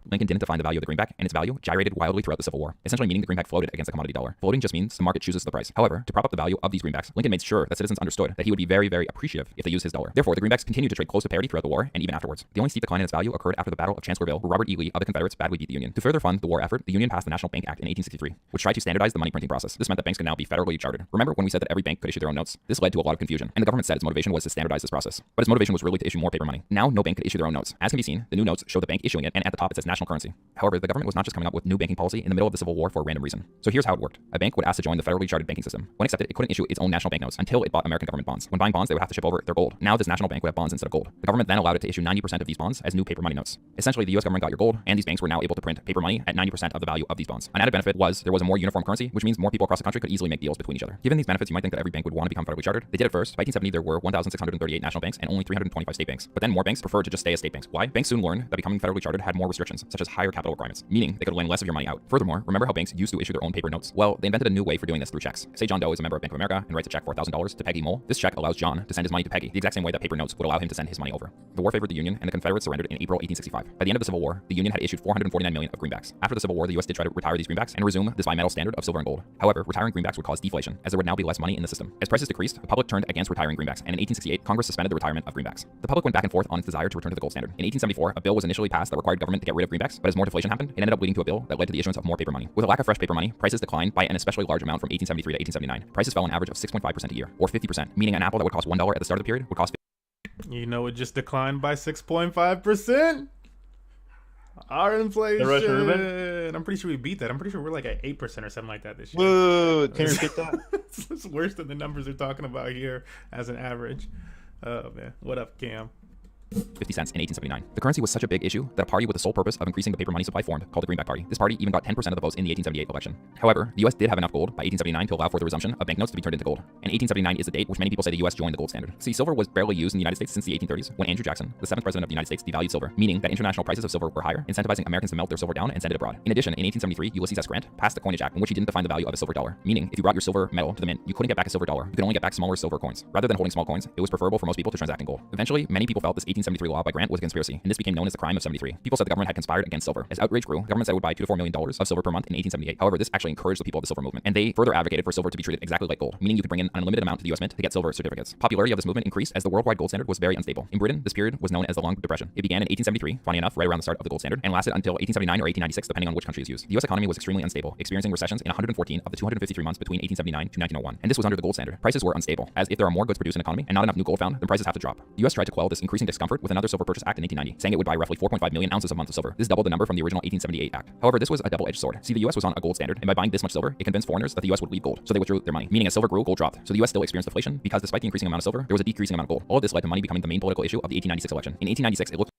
Lincoln didn't define the value of the greenback, and its value gyrated wildly throughout the Civil War, essentially meaning the greenback floated against the commodity dollar. Floating just means the market chooses the price. However, to prop up the value of these greenbacks, Lincoln made sure that citizens understood that he would be very, very appreciative if they used his dollar. Therefore, the greenbacks continued to trade close to parity throughout the war and even afterwards. The only steep decline in its value occurred after the Battle of Chancellorsville, where Robert E. Lee of the Confederates badly beat the Union. To further fund the war effort, the Union passed the National Bank Act in 1863, which tried to standardize the money printing process. This meant that banks could now be federally chartered. Remember when we said that every bank could issue their own notes? This led to a lot of confusion, and the government said its motivation was to standardize this process. But its motivation was really to issue more paper money. Now, no bank could issue their own notes. As can be seen, the new notes show the bank issuing it, and at the top it says national currency. However, the government was not just coming up with new banking policy in the middle of the Civil War for a random reason. So here's how it worked. A bank would ask to join the federally chartered banking system. When accepted, it couldn't issue its own national banknotes until it bought American government bonds. When buying bonds, they would have to ship over their gold. Now this national bank would have bonds instead of gold. The government then allowed it to issue 90% of these bonds as new paper money notes. Essentially, the US government got your gold, and these banks were now able to print paper money at 90% of the value of these bonds. An added benefit was there was a more uniform currency, which means more people across the country could easily make deals between each other. Given these benefits, you might think that every bank would want to become federally chartered. They did it first. By 1870, there were 1,638 national banks and only 325 state banks. But then more banks preferred to just stay as state banks. Why? Banks soon learned that becoming federally chartered had more restrictions, such as higher capital requirements, meaning they could lend less of your money out. Furthermore, remember how banks used to issue their own paper notes? Well, they invented a new way for doing this through checks. Say John Doe is a member of Bank of America and writes a check for $1,000 to Peggy Mole. This check allows John to send his money to Peggy, the exact same way that paper notes would allow him to send his money over. The war favored the Union, and the Confederates surrendered in April 1865. By the end of the Civil War, the Union had issued 449 million of greenbacks. After the Civil War, the US did try to retire these greenbacks and resume this bimetal standard of silver and gold. However, retiring greenbacks would cause deflation, as there would now be less money in the system. As prices decreased, the public turned against retiring greenbacks, and in 1868, Congress suspended the retirement of greenbacks. The public went back and forth on its desire to return to the gold standard. In 1874, a bill was initially passed that required government to get rid of greenbacks, but as more deflation happened, it ended up leading to a bill that led to the issuance of more paper money. With a lack of fresh paper money, prices declined by an especially large amount from 1873 to 1879. Prices fell an average of 6.5% a year, or 50%, meaning an apple that would cost $1 at the start of the period would cost. You know, it just declined by 6.5%. Our inflation. I'm pretty sure we beat that. I'm pretty sure we're like at 8% or something like that this year. Whoa, can you repeat that? It's worse than the numbers they're talking about here as an average. Oh man, what up, Cam? 50 cents in 1879. The currency was such a big issue that a party with the sole purpose of increasing the paper money supply formed, called the Greenback Party. This party even got 10% of the votes in the 1878 election. However, the US did have enough gold by 1879 to allow for the resumption of banknotes to be turned into gold. And 1879 is the date which many people say the US joined the gold standard. See, silver was barely used in the United States since the 1830s, when Andrew Jackson, the 7th president of the United States, devalued silver, meaning that international prices of silver were higher, incentivizing Americans to melt their silver down and send it abroad. In addition, in 1873, Ulysses S. Grant passed the Coinage Act, in which he didn't define the value of a silver dollar, meaning if you brought your silver metal to the mint, you couldn't get back a silver dollar. You could only get back smaller silver coins. Rather than holding small coins, it was preferable for most people to transact in gold. Eventually, many people felt this 1873 law by Grant was a conspiracy, and this became known as the crime of 73. People said the government had conspired against silver. As outrage grew, the government said it would buy $2 to $4 million of silver per month in 1878. However, this actually encouraged the people of the silver movement, and they further advocated for silver to be treated exactly like gold, meaning you could bring in an unlimited amount to the US Mint to get silver certificates. Popularity of this movement increased as the worldwide gold standard was very unstable. In Britain, this period was known as the Long Depression. It began in 1873, funny enough, right around the start of the gold standard, and lasted until 1879 or 1896, depending on which country is used. The US economy was extremely unstable, experiencing recessions in 114 of the 253 months between 1879 to 1901, and this was under the gold standard. Prices were unstable, as if there are more goods produced in an economy and not enough new gold found, then prices have to drop. The US tried to quell this increasing discomfort with another Silver Purchase Act in 1890, saying it would buy roughly 4.5 million ounces a month of silver. This doubled the number from the original 1878 Act. However, this was a double-edged sword. See, the US was on a gold standard, and by buying this much silver, it convinced foreigners that the US would leave gold, so they withdrew their money. Meaning as silver grew, gold dropped. So the US still experienced deflation because despite the increasing amount of silver, there was a decreasing amount of gold. All of this led to money becoming the main political issue of the 1896 election. In 1896, it looked.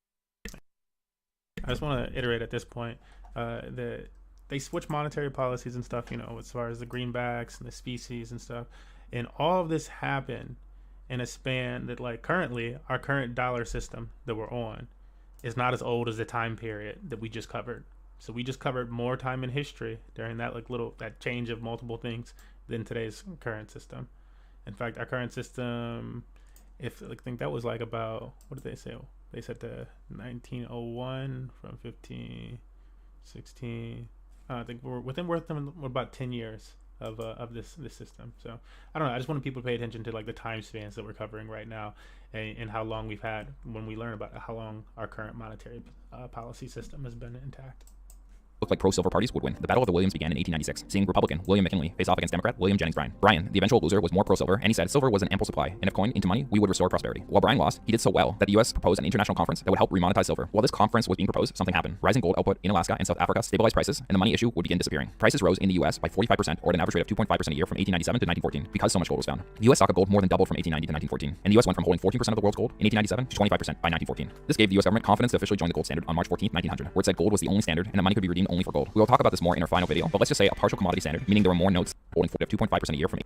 I just want to iterate at this point that they switched monetary policies and stuff, you know, as far as the greenbacks and the species and stuff. And all of this happened in a span that, like, currently, our current dollar system that we're on is not as old as the time period that we just covered. So we just covered more time in history during that, like, that change of multiple things than today's current system. In fact, our current system, I think that was like about, what did they say? They said the 1901 from 1516. I think we're within about 10 years of this system. So I don't know. I just wanted people to pay attention to like the time spans that we're covering right now, and how long we've had when we learn about how long our current monetary policy system has been intact. Looked like pro-silver parties would win. The Battle of the Williams began in 1896, seeing Republican William McKinley face off against Democrat William Jennings Bryan. Bryan, the eventual loser, was more pro-silver, and he said silver was an ample supply, and if coined into money, we would restore prosperity. While Bryan lost, he did so well that the US proposed an international conference that would help remonetize silver. While this conference was being proposed, something happened. Rising gold output in Alaska and South Africa stabilized prices, and the money issue would begin disappearing. Prices rose in the US by 45%, or at an average rate of 2.5% a year from 1897 to 1914, because so much gold was found. The US stock of gold more than doubled from 1890 to 1914, and the US went from holding 14% of the world's gold in 1897 to 25% by 1914. This gave the US government confidence to officially join the gold standard on March 14, 1900, where it said gold was the only standard and that money could be redeemed only for gold. We will talk about this more in our final video, but let's just say a partial commodity standard, meaning there were more notes holding 2.5% a year from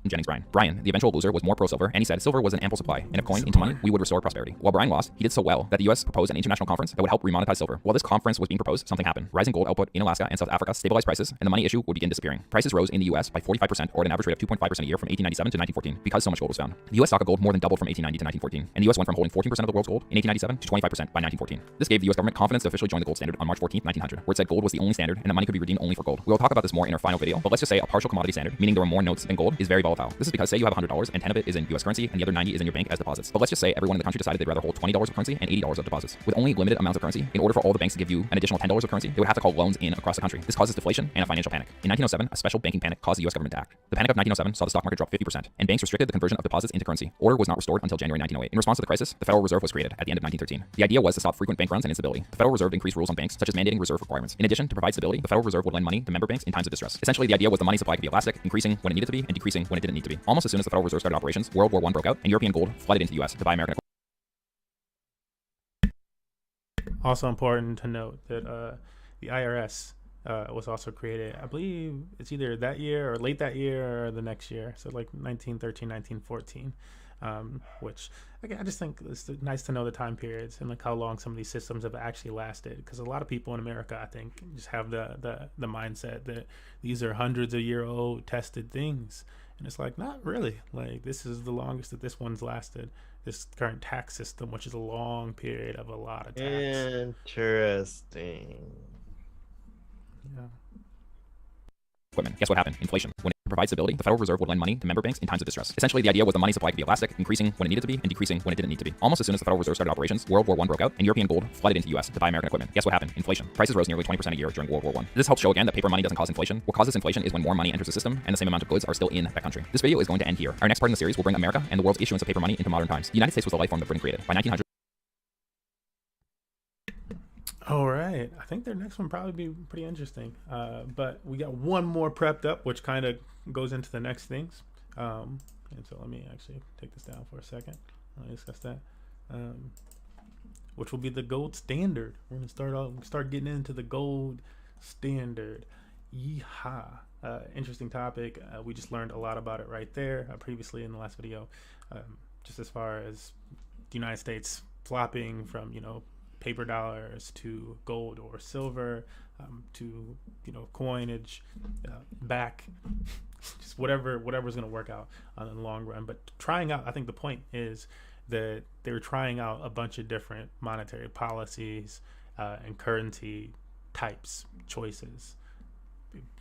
Jennings Bryan. Bryan, the eventual loser, was more pro-silver, and he said silver was an ample supply, and if coined into money, we would restore prosperity. While Bryan lost, he did so well that the U.S. proposed an international conference that would help remonetize silver. While this conference was being proposed, something happened. Rising gold output in Alaska and South Africa stabilized prices, and the money issue would begin disappearing. Prices rose in the U.S. by 45%, or at an average rate of 2.5% a year from 1897 to 1914, because so much gold was found. The U.S. stock of gold more than doubled from 1890 to 1914, and the U.S. went from holding 14% of the world's gold in 1897 to 25% by 1914. This gave the U.S. government confidence to officially join the gold standard on March 14, 1900, where it said gold was the only standard and that money could be redeemed only for gold. We will talk about this more in our final video, but let's just say a partial commodity standard, meaning there were more notes than gold, is very volatile. This is because say you have $100 and 10 of it is in U.S. currency and the other 90 is in your bank as deposits. But let's just say everyone in the country decided they'd rather hold $20 of currency and $80 of deposits. With only limited amounts of currency, in order for all the banks to give you an additional $10 of currency, they would have to call loans in across the country. This causes deflation and a financial panic. In 1907, a special banking panic caused the U.S. government to act. The panic of 1907 saw the stock market drop 50%, and banks restricted the conversion of deposits into currency. Order was not restored until January 1908. In response to the crisis, the Federal Reserve was created at the end of 1913. The idea was to stop frequent bank runs and instability. The Federal Reserve increased rules on banks, such as mandating reserve requirements. In addition, to provide stability, the Federal Reserve would lend money to member banks in times of distress. Essentially, the idea was the money supply could be elastic, increasing when it needed to be and decreasing when it didn't need to be. Almost as soon as the Federal Reserve started operations, World War I broke out, and European gold flooded into the U.S. to buy American equipment. Also important to note that the IRS was also created, I believe it's either that year or late that year or the next year, so like 1913, 1914, which again, I just think it's nice to know the time periods and like how long some of these systems have actually lasted, because a lot of people in America, I think, just have the mindset that these are hundreds of year old tested things, and it's like, not really. Like, this is the longest that this one's lasted, this current tax system, which is a long period of a lot of tax. Interesting. Yeah. Equipment. Guess what happened? Inflation. When it provides stability, the Federal Reserve would lend money to member banks in times of distress. Essentially, the idea was the money supply could be elastic, increasing when it needed to be and decreasing when it didn't need to be. Almost as soon as the Federal Reserve started operations, World War I broke out, and European gold flooded into the U.S. to buy American equipment. Guess what happened? Inflation. Prices rose nearly 20% a year during World War I. This helps show again that paper money doesn't cause inflation. What causes inflation is when more money enters the system and the same amount of goods are still in that country. This video is going to end here. Our next part in the series will bring America and the world's issuance of paper money into modern times. The United States was the life form that Britain created. By 1900, All right, I think their next one probably be pretty interesting, but we got one more prepped up, which kind of goes into the next things, and so let me actually take this down for a second. I'll discuss that, which will be the gold standard. We're gonna start getting into the gold standard. Yeehaw. Interesting topic. We just learned a lot about it right there previously in the last video, just as far as the United States flopping from, paper dollars to gold or silver, to coinage, back, just whatever's going to work out in the long run. But trying out, I think the point is that they were trying out a bunch of different monetary policies and currency types, choices.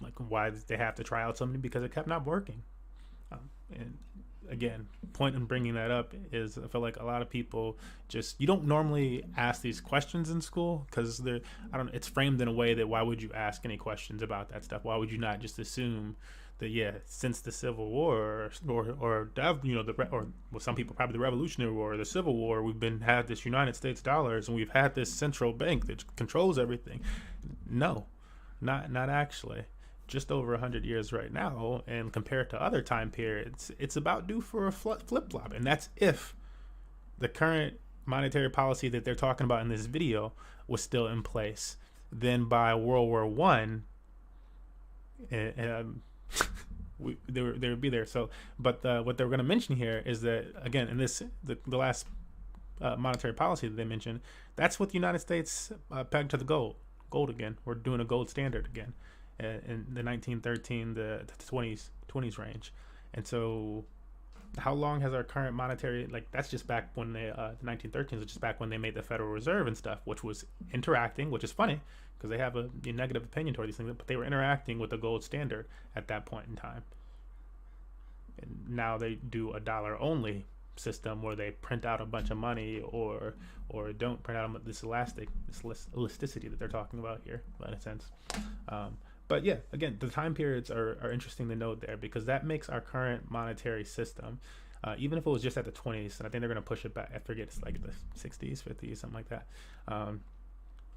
Like, why did they have to try out something? Because it kept not working. And again, point in bringing that up is I feel like a lot of people you don't normally ask these questions in school, because it's framed in a way that why would you ask any questions about that stuff? Why would you not just assume that, since the Civil War or some people probably the Revolutionary War or the Civil War, we've had this United States dollars and we've had this central bank that controls everything. No, not actually. Just over 100 years right now, and compared to other time periods, it's about due for a flip-flop, and that's if the current monetary policy that they're talking about in this video was still in place. Then by World War I, they would be there. So, but what they're going to mention here is that, again, in the last monetary policy that they mentioned, that's what the United States pegged to the gold again. We're doing a gold standard again. In the 1913 the 20s range. And so how long has our current monetary, that's just back when the 1913s was just back when they made the Federal Reserve and stuff, which was interacting, which is funny because they have a negative opinion toward these things, but they were interacting with the gold standard at that point in time. And now they do a dollar only system where they print out a bunch of money or don't print out this elasticity that they're talking about here, in a sense. But yeah, again, the time periods are interesting to note there, because that makes our current monetary system, even if it was just at the 20s, and I think they're going to push it back, I forget, it's like the 60s, 50s, something like that.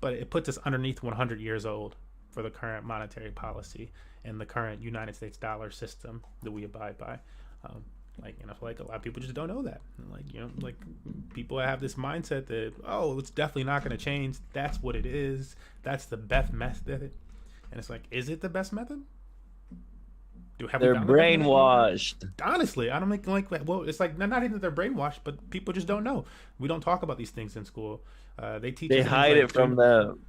But it puts us underneath 100 years old for the current monetary policy and the current United States dollar system that we abide by. I feel like a lot of people just don't know that. People have this mindset that, it's definitely not going to change. That's what it is. That's the best method. And it's like, is it the best method? Have we They're found the definition? brainwashed. Honestly, I don't think well, it's like not even that they're brainwashed, but people just don't know. We don't talk about these things in school. They teach. They us things hide like it from them.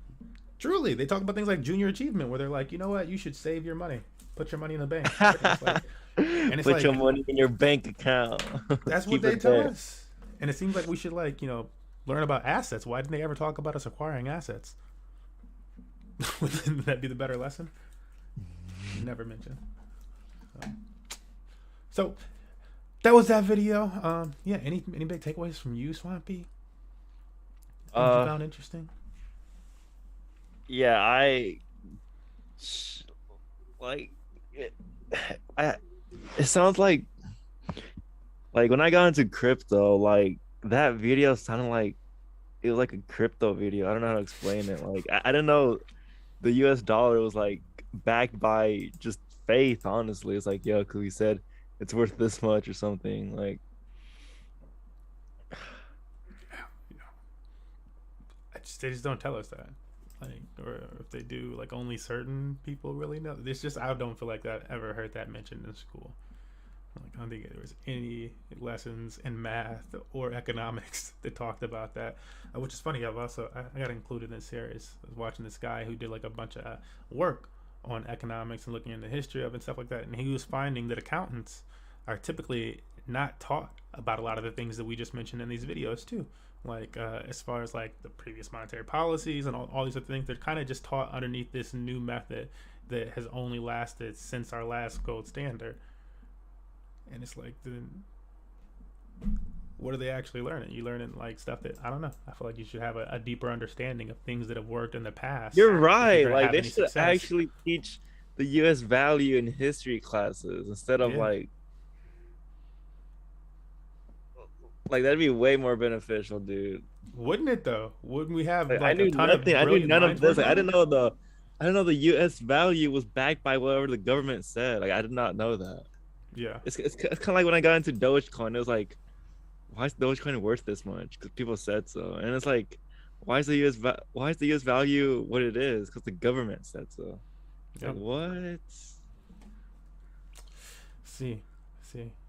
Truly, they talk about things like junior achievement, where they're like, you know what, you should save your money, put your money in the bank. And it's Put like, your money in your bank account. that's what Keep they it tell there. us. And it seems like we should learn about assets. Why didn't they ever talk about us acquiring assets? Wouldn't that be the better lesson? Never mentioned. So that was that video. Yeah. Any big takeaways from you, Swampy? Things you found interesting? Yeah, like it. It sounds like when I got into crypto, like that video sounded like it was like a crypto video. I don't know how to explain it. Like I didn't know the US dollar was like backed by just faith, honestly. It's like, yo, because we said it's worth this much or something. Like They just don't tell us that. Or if they do, like only certain people really know. It's just, I don't feel like that ever heard that mentioned in school. Like, I don't think there was any lessons in math or economics that talked about that, which is funny. I got included in this series. I was watching this guy who did like a bunch of work on economics and looking into the history of it and stuff like that. And he was finding that accountants are typically not taught about a lot of the things that we just mentioned in these videos too. Like as far as like the previous monetary policies and all these other things, they're kind of just taught underneath this new method that has only lasted since our last gold standard. And it's like, then what are they actually learning? You learning like stuff that, I don't know. I feel like you should have a deeper understanding of things that have worked in the past. you're right. Like they any should success. actually teach the US value in history classes instead of Yeah. like that'd be way more beneficial, dude. Wouldn't it though? Wouldn't we have like I knew a ton nothing. of I knew brilliant none of minds this. Like, working on it? I didn't know the U.S. value was backed by whatever the government said. Like I did not know that. Yeah. It's kind of like when I got into Dogecoin. It was like, why is Dogecoin worth this much? Because people said so. And it's like, why is the U.S. value what it is? Because the government said so. It's Yep. like, what? See,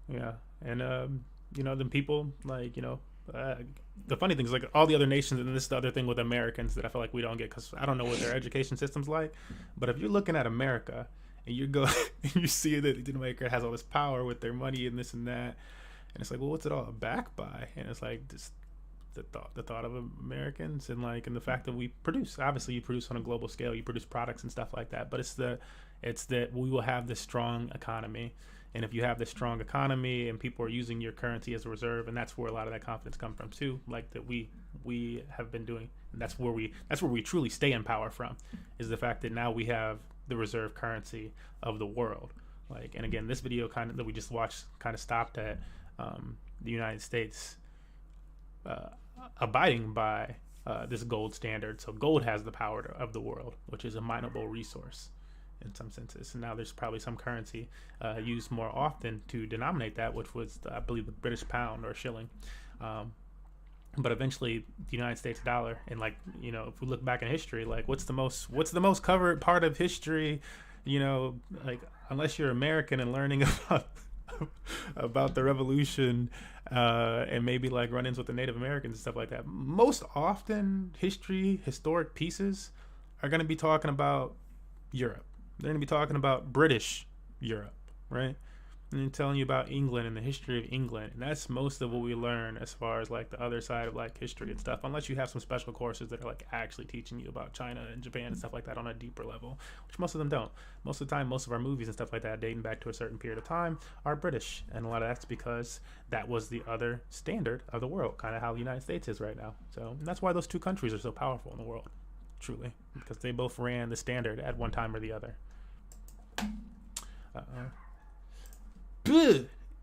yeah, and then people like the funny thing is like all the other nations, and this is the other thing with Americans that I feel like we don't get because I don't know what their education system's like, but if you're looking at America and you go and you see that America has all this power with their money and this and that, and it's like, well, what's it all backed by? And it's like just the thought of Americans and the fact that we produce. Obviously, you produce on a global scale, you produce products and stuff like that, but it's that we will have this strong economy. And if you have this strong economy and people are using your currency as a reserve, and that's where a lot of that confidence comes from too, like that we have been doing, and that's where we truly stay in power from, is the fact that now we have the reserve currency of the world. Like, and again, this video that we just watched kind of stopped at the United States abiding by this gold standard. So gold has the power of the world, which is a mineable resource in some senses. And now there's probably some currency used more often to denominate that, which was, I believe, the British pound or shilling. But eventually the United States dollar, and if we look back in history, like what's the most covered part of history, like unless you're American and learning about the revolution and maybe like run-ins with the Native Americans and stuff like that, most often historic pieces are going to be talking about Europe. They're going to be talking about British Europe, right? And then telling you about England and the history of England. And that's most of what we learn as far as like the other side of like history and stuff, unless you have some special courses that are like actually teaching you about China and Japan and stuff like that on a deeper level, which most of them don't. Most of the time, most of our movies and stuff like that dating back to a certain period of time are British. And a lot of that's because that was the other standard of the world, kind of how the United States is right now. So that's why those two countries are so powerful in the world, truly, because they both ran the standard at one time or the other.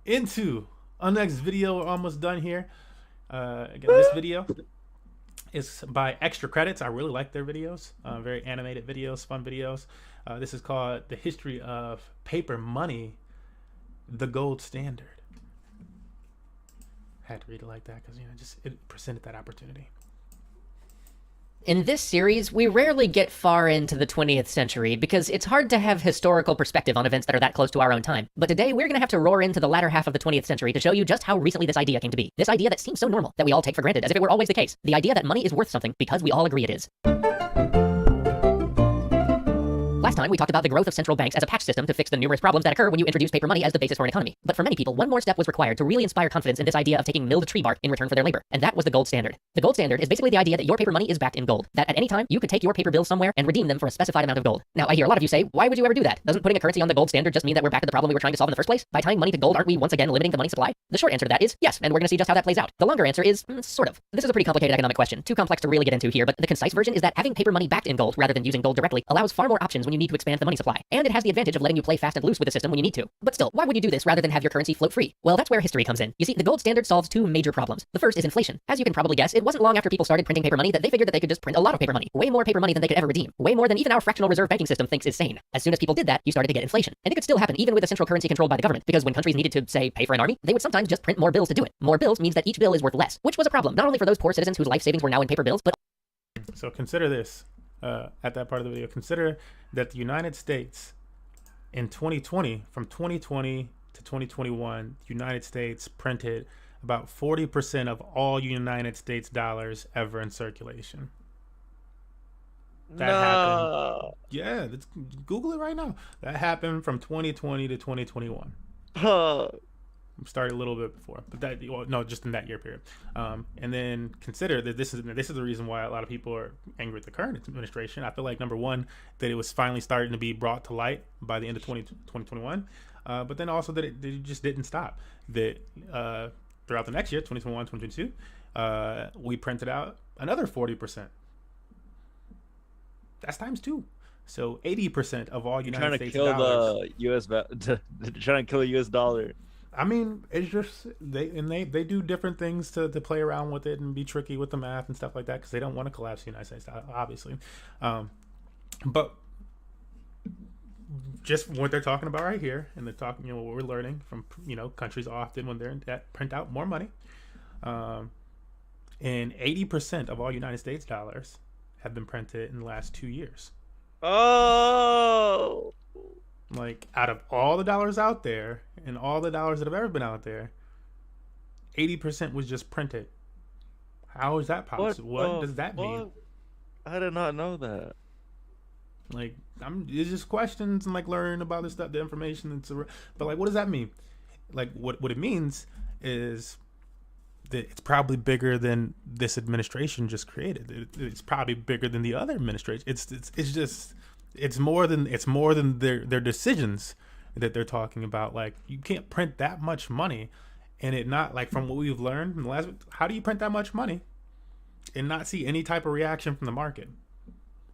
Into our next video. We're almost done here. Again, this video is by Extra Credits. I really like their videos. Very animated videos, fun videos. This is called The History of Paper Money, the Gold Standard. Had to read it like that because it presented that opportunity. In this series, we rarely get far into the 20th century because it's hard to have historical perspective on events that are that close to our own time. But today, we're going to have to roar into the latter half of the 20th century to show you just how recently this idea came to be. This idea that seems so normal, that we all take for granted, as if it were always the case. The idea that money is worth something because we all agree it is. Last time, we talked about the growth of central banks as a patch system to fix the numerous problems that occur when you introduce paper money as the basis for an economy. But for many people, one more step was required to really inspire confidence in this idea of taking milled tree bark in return for their labor, and that was the gold standard. The gold standard is basically the idea that your paper money is backed in gold, that at any time, you could take your paper bills somewhere and redeem them for a specified amount of gold. Now, I hear a lot of you say, why would you ever do that? Doesn't putting a currency on the gold standard just mean that we're back to the problem we were trying to solve in the first place? By tying money to gold, aren't we once again limiting the money supply? The short answer to that is yes, and we're going to see just how that plays out. The longer answer is, sort of. This is a pretty complicated economic question, too complex to really get into here, but the concise version is that having paper money backed in gold rather than using gold directly allows far more options when you need to expand the money supply. And it has the advantage of letting you play fast and loose with the system when you need to. But still, why would you do this rather than have your currency float free? Well, that's where history comes in. You see, the gold standard solves two major problems. The first is inflation. As you can probably guess, it wasn't long after people started printing paper money that they figured that they could just print a lot of paper money. Way more paper money than they could ever redeem. Way more than even our fractional reserve banking system thinks is sane. As soon as people did that, you started to get inflation. And it could still happen even with a central currency controlled by the government, because when countries needed to, say, pay for an army, they would sometimes just print more bills to do it. More bills means that each bill is worth less, which was a problem, not only for those poor citizens whose life savings were now in paper bills, but... So consider this, at that part of the video, consider that the United States in 2020, from 2020 to 2021, the United States printed about 40% of all United States dollars ever in circulation. That happened. Yeah, Google it right now. That happened from 2020 to 2021. Started a little bit before, but just in that year period. And then consider that this is the reason why a lot of people are angry with the current administration. I feel like, number one, that it was finally starting to be brought to light by the end of 2021, but then also that it just didn't stop. That throughout the next year, 2021, 2022, we printed out another 40%. That's times two. So 80% of all United States dollars. Trying to kill the U.S. dollar. I mean, it's just they do different things to play around with it and be tricky with the math and stuff like that because they don't want to collapse the United States, obviously. But just what they're talking about right here, and they're talking, what we're learning from countries often when they're in debt, print out more money. And 80% of all United States dollars have been printed in the last 2 years. Oh. Like, out of all the dollars out there and all the dollars that have ever been out there, 80% was just printed. How is that possible? What does that mean? I did not know that. Like, it's just questions and like learning about this stuff, the information. But like, what does that mean? Like, what it means is that it's probably bigger than this administration just created. It's probably bigger than the other administration. It's more than their decisions that they're talking about. Like, you can't print that much money and it not, like, from what we've learned in the last, how do you print that much money and not see any type of reaction from the market?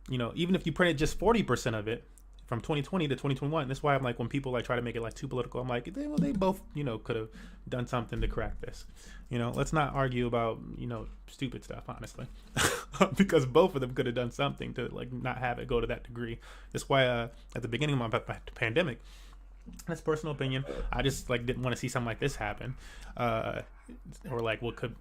Even if you printed just 40% of it from 2020 to 2021, that's why I'm like, when people like try to make it like too political, I'm like, they both, could have done something to correct this. Let's not argue about, stupid stuff, honestly, because both of them could have done something to like not have it go to that degree. That's why at the beginning of my pandemic, that's personal opinion, I just like didn't want to see something like this happen, or like what could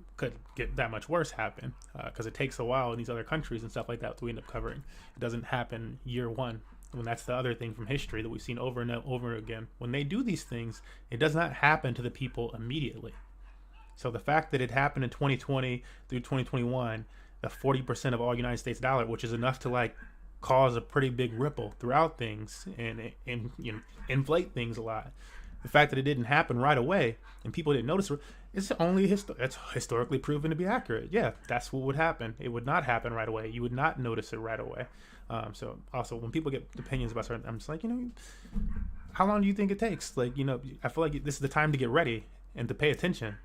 get that much worse happen, because it takes a while in these other countries and stuff like that that we end up covering. It doesn't happen year one. When that's the other thing from history that we've seen over and over again. When they do these things, it does not happen to the people immediately. So the fact that it happened in 2020 through 2021, the 40% of all United States dollar, which is enough to like cause a pretty big ripple throughout things and inflate things a lot. The fact that it didn't happen right away and people didn't notice it, it's historically proven to be accurate. Yeah, that's what would happen. It would not happen right away. You would not notice it right away. So also when people get opinions about certain, I'm just like, how long do you think it takes? Like, I feel like this is the time to get ready and to pay attention.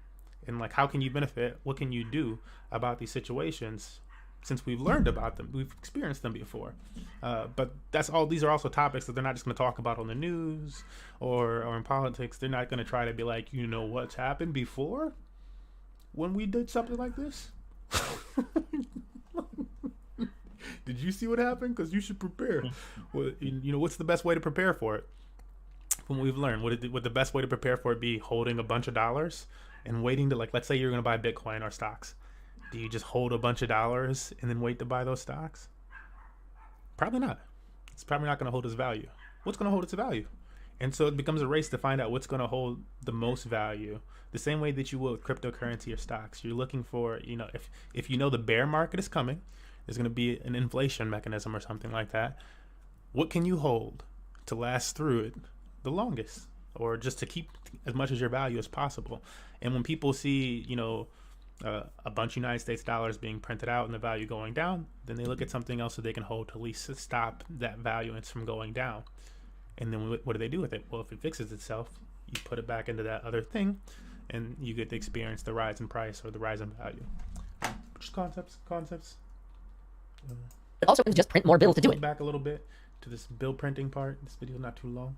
And like, how can you benefit? What can you do about these situations? Since we've learned about them, we've experienced them before. But these are also topics that they're not just going to talk about on the news or in politics. They're not going to try to be like, what's happened before when we did something like this? Did you see what happened? Because you should prepare. Well, what's the best way to prepare for it? From what we've learned, would the best way to prepare for it be holding a bunch of dollars and waiting to, like, let's say you're going to buy Bitcoin or stocks. Do you just hold a bunch of dollars and then wait to buy those stocks? Probably not. It's probably not going to hold its value. What's going to hold its value? And so it becomes a race to find out what's going to hold the most value. The same way that you will with cryptocurrency or stocks. You're looking for, if you know the bear market is coming, there's going to be an inflation mechanism or something like that. What can you hold to last through it the longest, or just to keep as much as your value as possible? And when people see, a bunch of United States dollars being printed out and the value going down, then they look at something else that they can hold to at least stop that value from going down. And then what do they do with it? Well, if it fixes itself, you put it back into that other thing, and you get to experience the rise in price or the rise in value. Just concepts. But also just print more bills to do it. Back a little bit to this bill printing part. This video is not too long.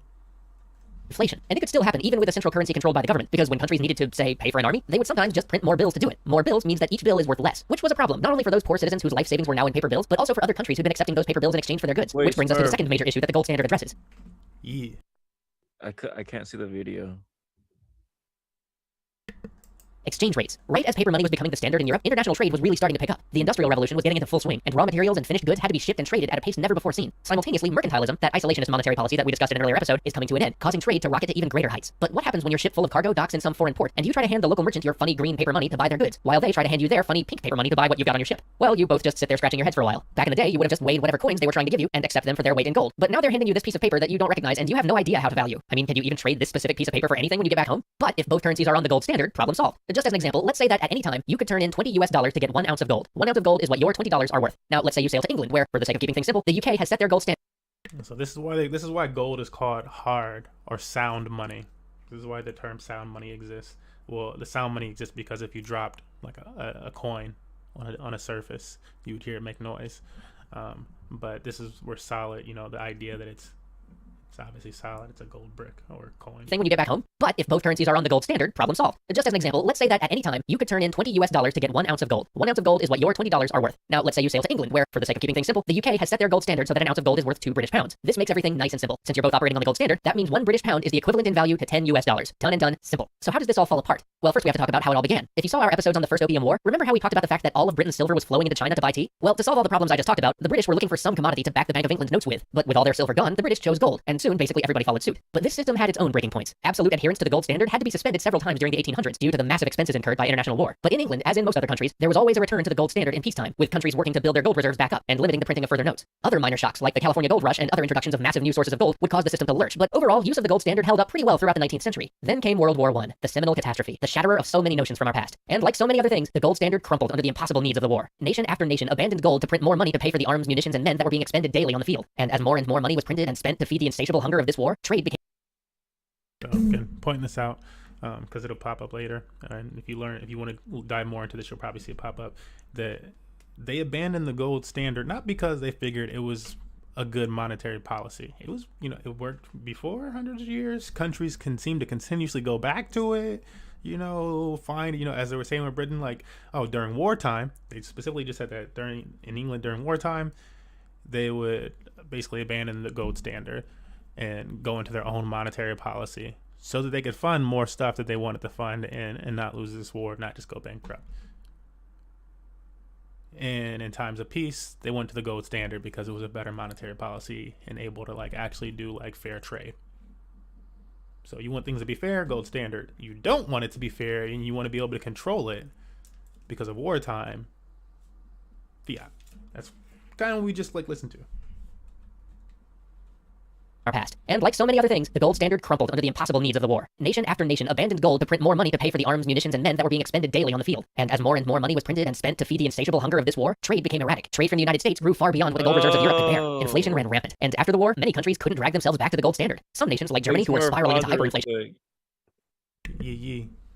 Inflation. And it could still happen even with a central currency controlled by the government, because when countries needed to, say, pay for an army, they would sometimes just print more bills to do it. More bills means that each bill is worth less, which was a problem, not only for those poor citizens whose life savings were now in paper bills, but also for other countries who'd been accepting those paper bills in exchange for their goods. Which brings us to the second major issue that the gold standard addresses. Yeah. I can't see the video. Exchange rates. Right as paper money was becoming the standard in Europe, international trade was really starting to pick up. The Industrial Revolution was getting into full swing, and raw materials and finished goods had to be shipped and traded at a pace never before seen. Simultaneously, mercantilism, that isolationist monetary policy that we discussed in an earlier episode, is coming to an end, causing trade to rocket to even greater heights. But what happens when your ship full of cargo docks in some foreign port, and you try to hand the local merchant your funny green paper money to buy their goods, while they try to hand you their funny pink paper money to buy what you've got on your ship? Well, you both just sit there scratching your heads for a while. Back in the day, you would have just weighed whatever coins they were trying to give you and accept them for their weight in gold. But now they're handing you this piece of paper that you don't recognize and you have no idea how to value. I mean, can you even trade this specific piece of paper for anything when you get back home? But if both currencies are on the gold standard, problem solved. Just as an example, let's say that at any time you could turn in $20 to get 1 ounce of gold. 1 ounce of gold is what your $20 are worth. Now, let's say you sail to England, where, for the sake of keeping things simple, the UK has set their gold standard. So this is why gold is called hard or sound money. This is why the term sound money exists. Well, the sound money exists because if you dropped like a coin on a surface, you would hear it make noise. But this is where solid, the idea that it's obviously solid. It's a gold brick or coin. Thing when you get back home. But if both currencies are on the gold standard, problem solved. Just as an example, let's say that at any time you could turn in $20 to get 1 ounce of gold. 1 ounce of gold is what your $20 are worth. Now, let's say you sail to England, where, for the sake of keeping things simple, the UK has set their gold standard so that an ounce of gold is worth 2 British pounds. This makes everything nice and simple. Since you're both operating on the gold standard, that means 1 British pound is the equivalent in value to $10. Done and done. Simple. So how does this all fall apart? Well, first we have to talk about how it all began. If you saw our episodes on the First Opium War, remember how we talked about the fact that all of Britain's silver was flowing into China to buy tea? Well, to solve all the problems I just talked about, the British were looking for some commodity to back the Bank of England's notes with. But with all their silver gone, the British chose gold, and soon basically everybody followed suit. But this system had its own breaking points. Absolute adherence to the gold standard had to be suspended several times during the 1800s due to the massive expenses incurred by international war. But in England, as in most other countries, there was always a return to the gold standard in peacetime, with countries working to build their gold reserves back up and limiting the printing of further notes. Other minor shocks, like the California gold rush and other introductions of massive new sources of gold, would cause the system to lurch, but overall, use of the gold standard held up pretty well throughout the 19th century. Then came World War I, the seminal catastrophe, the shatterer of so many notions from our past. And like so many other things, the gold standard crumpled under the impossible needs of the war. Nation after nation abandoned gold to print more money to pay for the arms, munitions, and men that were being expended daily on the field. And as more and more money was printed and spent to feed the insatiable hunger of this war, trade became... Again, pointing this out because it'll pop up later, and if you want to dive more into this, you'll probably see it pop up. That they abandoned the gold standard not because they figured it was a good monetary policy. It was, it worked before hundreds of years. Countries can seem to continuously go back to it. Find, as they were saying with Britain, during wartime, they specifically just said that in England during wartime, they would basically abandon the gold standard and go into their own monetary policy so that they could fund more stuff that they wanted to fund and not lose this war, not just go bankrupt. And in times of peace, they went to the gold standard because it was a better monetary policy and able to actually do fair trade. So you want things to be fair, gold standard. You don't want it to be fair and you want to be able to control it because of wartime, fiat. That's kind of what we just listened to. Our past. And like so many other things, the gold standard crumpled under the impossible needs of the war. Nation after nation abandoned gold to print more money to pay for the arms, munitions, and men that were being expended daily on the field. And as more and more money was printed and spent to feed the insatiable hunger of this war, trade became erratic. Trade from the United States grew far beyond what the gold reserves of Europe could bear. Inflation ran rampant. And after the war, many countries couldn't drag themselves back to the gold standard. Some nations, like Germany, who were spiraling into hyperinflation.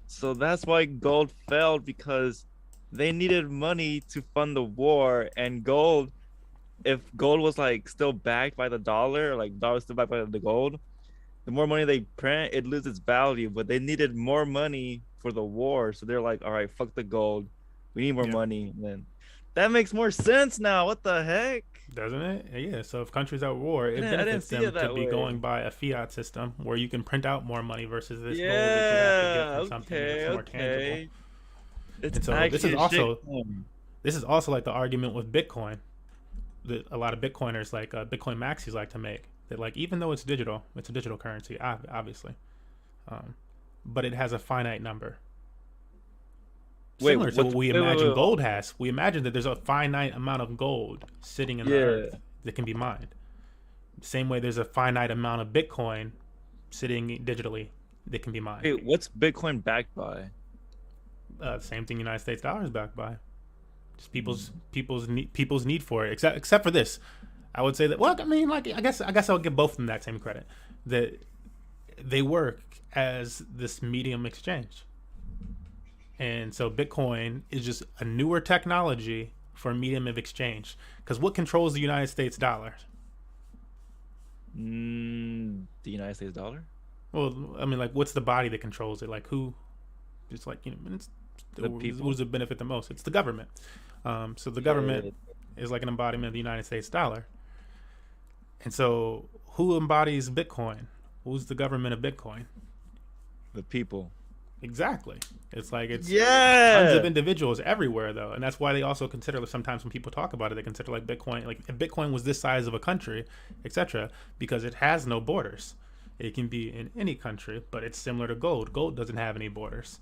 So that's why gold failed, because they needed money to fund the war, and gold, if gold was still backed by the dollar, dollar still backed by the gold, the more money they print, it loses its value. But they needed more money for the war, so they're like, all right, fuck the gold, we need more money. And then that makes more sense now. What the heck? Doesn't it? Yeah. So if countries are at war, it benefits them to be going by a fiat system where you can print out more money versus this gold that you have to get from something that's more tangible. And so this is also like the argument with Bitcoin that a lot of Bitcoiners, like Bitcoin maxis, like to make. That like even though it's a digital currency, obviously, but it has a finite number. Similar to what we imagine gold has. We imagine that there's a finite amount of gold sitting in the earth that can be mined. Same way there's a finite amount of Bitcoin sitting digitally that can be mined. Wait, what's Bitcoin backed by? Same thing United States dollar is backed by. Just people's need for it. Except for this. I would say that, well, I mean, like, I guess I'll give both of them that same credit. That they work as this medium exchange. And so Bitcoin is just a newer technology for a medium of exchange. Because what controls the United States dollar? The United States dollar? Well, I mean, like, what's the body that controls it? Like, who? It's like, you know, it's the people. Who's it benefit the most? It's the government. So the government is like an embodiment of the United States dollar. And so who embodies Bitcoin? Who's the government of Bitcoin? The people. Exactly. It's like it's tons of individuals everywhere, though, and that's why they also consider, sometimes when people talk about it, they consider like Bitcoin, like if Bitcoin was this size of a country, etc., because it has no borders. It can be in any country, but it's similar to gold. Gold doesn't have any borders.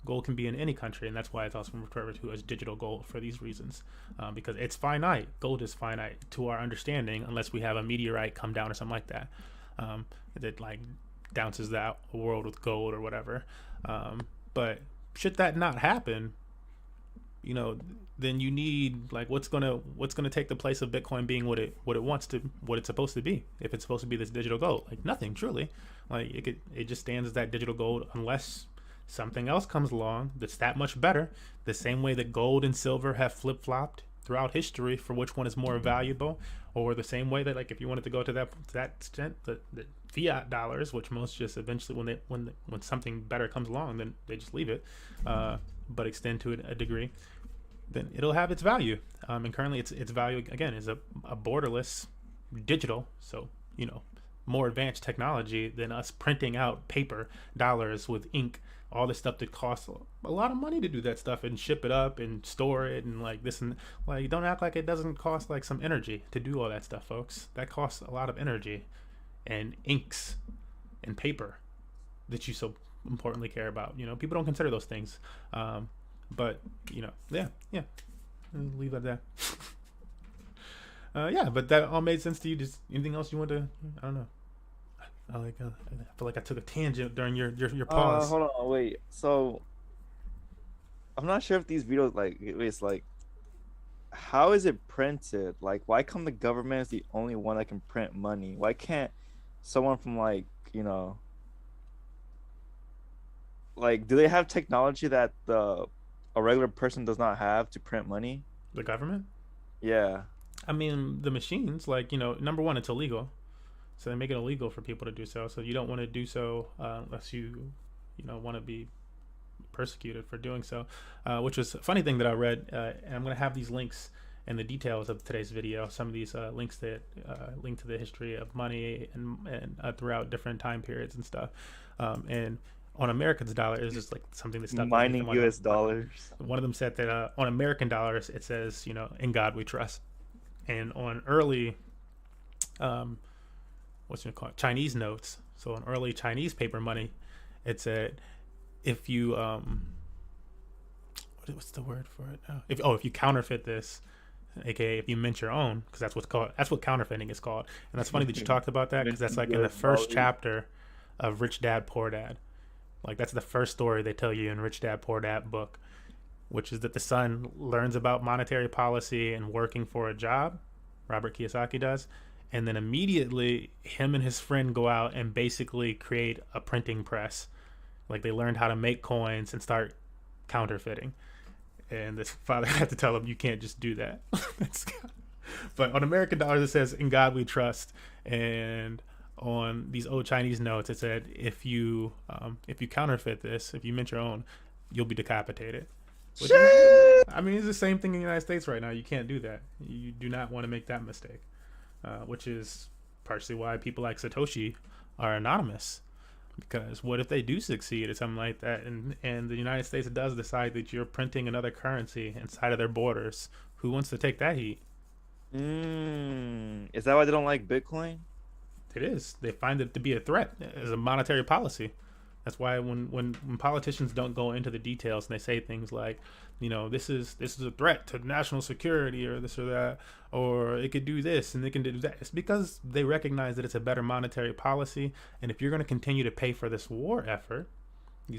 Gold can be in any country, and that's why it's also referred to as digital gold for these reasons, because it's finite. Gold is finite to our understanding, unless we have a meteorite come down or something like that, that like dounces the world with gold or whatever. But should that not happen, you know, then you need like what's gonna take the place of Bitcoin being what it's supposed to be. If it's supposed to be this digital gold, like nothing truly, like it just stands as that digital gold unless something else comes along that's that much better. The same way that gold and silver have flip-flopped throughout history for which one is more valuable, or the same way that like if you wanted to go to that extent, the fiat dollars, which most just eventually when something better comes along, then they just leave it, but extend to it a degree, then it'll have its value. And currently its value again is a borderless digital, so you know, more advanced technology than us printing out paper dollars with ink, all this stuff that costs a lot of money to do that stuff and ship it up and store it and like this and like, don't act like it doesn't cost like some energy to do all that stuff, folks. That costs a lot of energy and inks and paper that you so importantly care about. You know, people don't consider those things, but you know, yeah, leave it at that. Yeah, but that all made sense to you. Just anything else you want to? I don't know. I feel like I took a tangent during your pause. Hold on, wait. So I'm not sure if these videos it's like, how is it printed? Like, why come the government is the only one that can print money? Why can't someone from like, you know, like, do they have technology that a regular person does not have to print money? The government? Yeah. I mean, the machines, like, you know, number one, it's illegal. So they make it illegal for people to do so. So you don't want to do so unless you know, want to be persecuted for doing so. Which was a funny thing that I read, and I'm going to have these links in the details of today's video. Some of these links that link to the history of money and throughout different time periods and stuff. And on American's dollar is just like something that stuck. Mining U.S. dollars. One of them said that on American dollars it says, you know, "In God we trust," and on early what's it called, Chinese notes. So on early Chinese paper money, it said, if you what's the word for it? If you counterfeit this, aka if you mint your own, because that's what counterfeiting is called. And that's funny that you talked about that, because that's like in the first chapter of Rich Dad Poor Dad. Like that's the first story they tell you in Rich Dad Poor Dad book, which is that the son learns about monetary policy and working for a job. Robert Kiyosaki does. And then immediately him and his friend go out and basically create a printing press. Like they learned how to make coins and start counterfeiting. And this father had to tell him, you can't just do that. But on American dollars, it says, "In God we trust." And on these old Chinese notes, it said, if you counterfeit this, if you mint your own, you'll be decapitated. I mean, it's the same thing in the United States right now. You can't do that. You do not want to make that mistake. Which is partially why people like Satoshi are anonymous. Because what if they do succeed or something like that, and the United States does decide that you're printing another currency inside of their borders? Who wants to take that heat? Is that why they don't like Bitcoin? It is. They find it to be a threat as a monetary policy. That's why when politicians don't go into the details and they say things like, this is a threat to national security or this or that, or it could do this and it can do that. It's because they recognize that it's a better monetary policy. And if you're going to continue to pay for this war effort,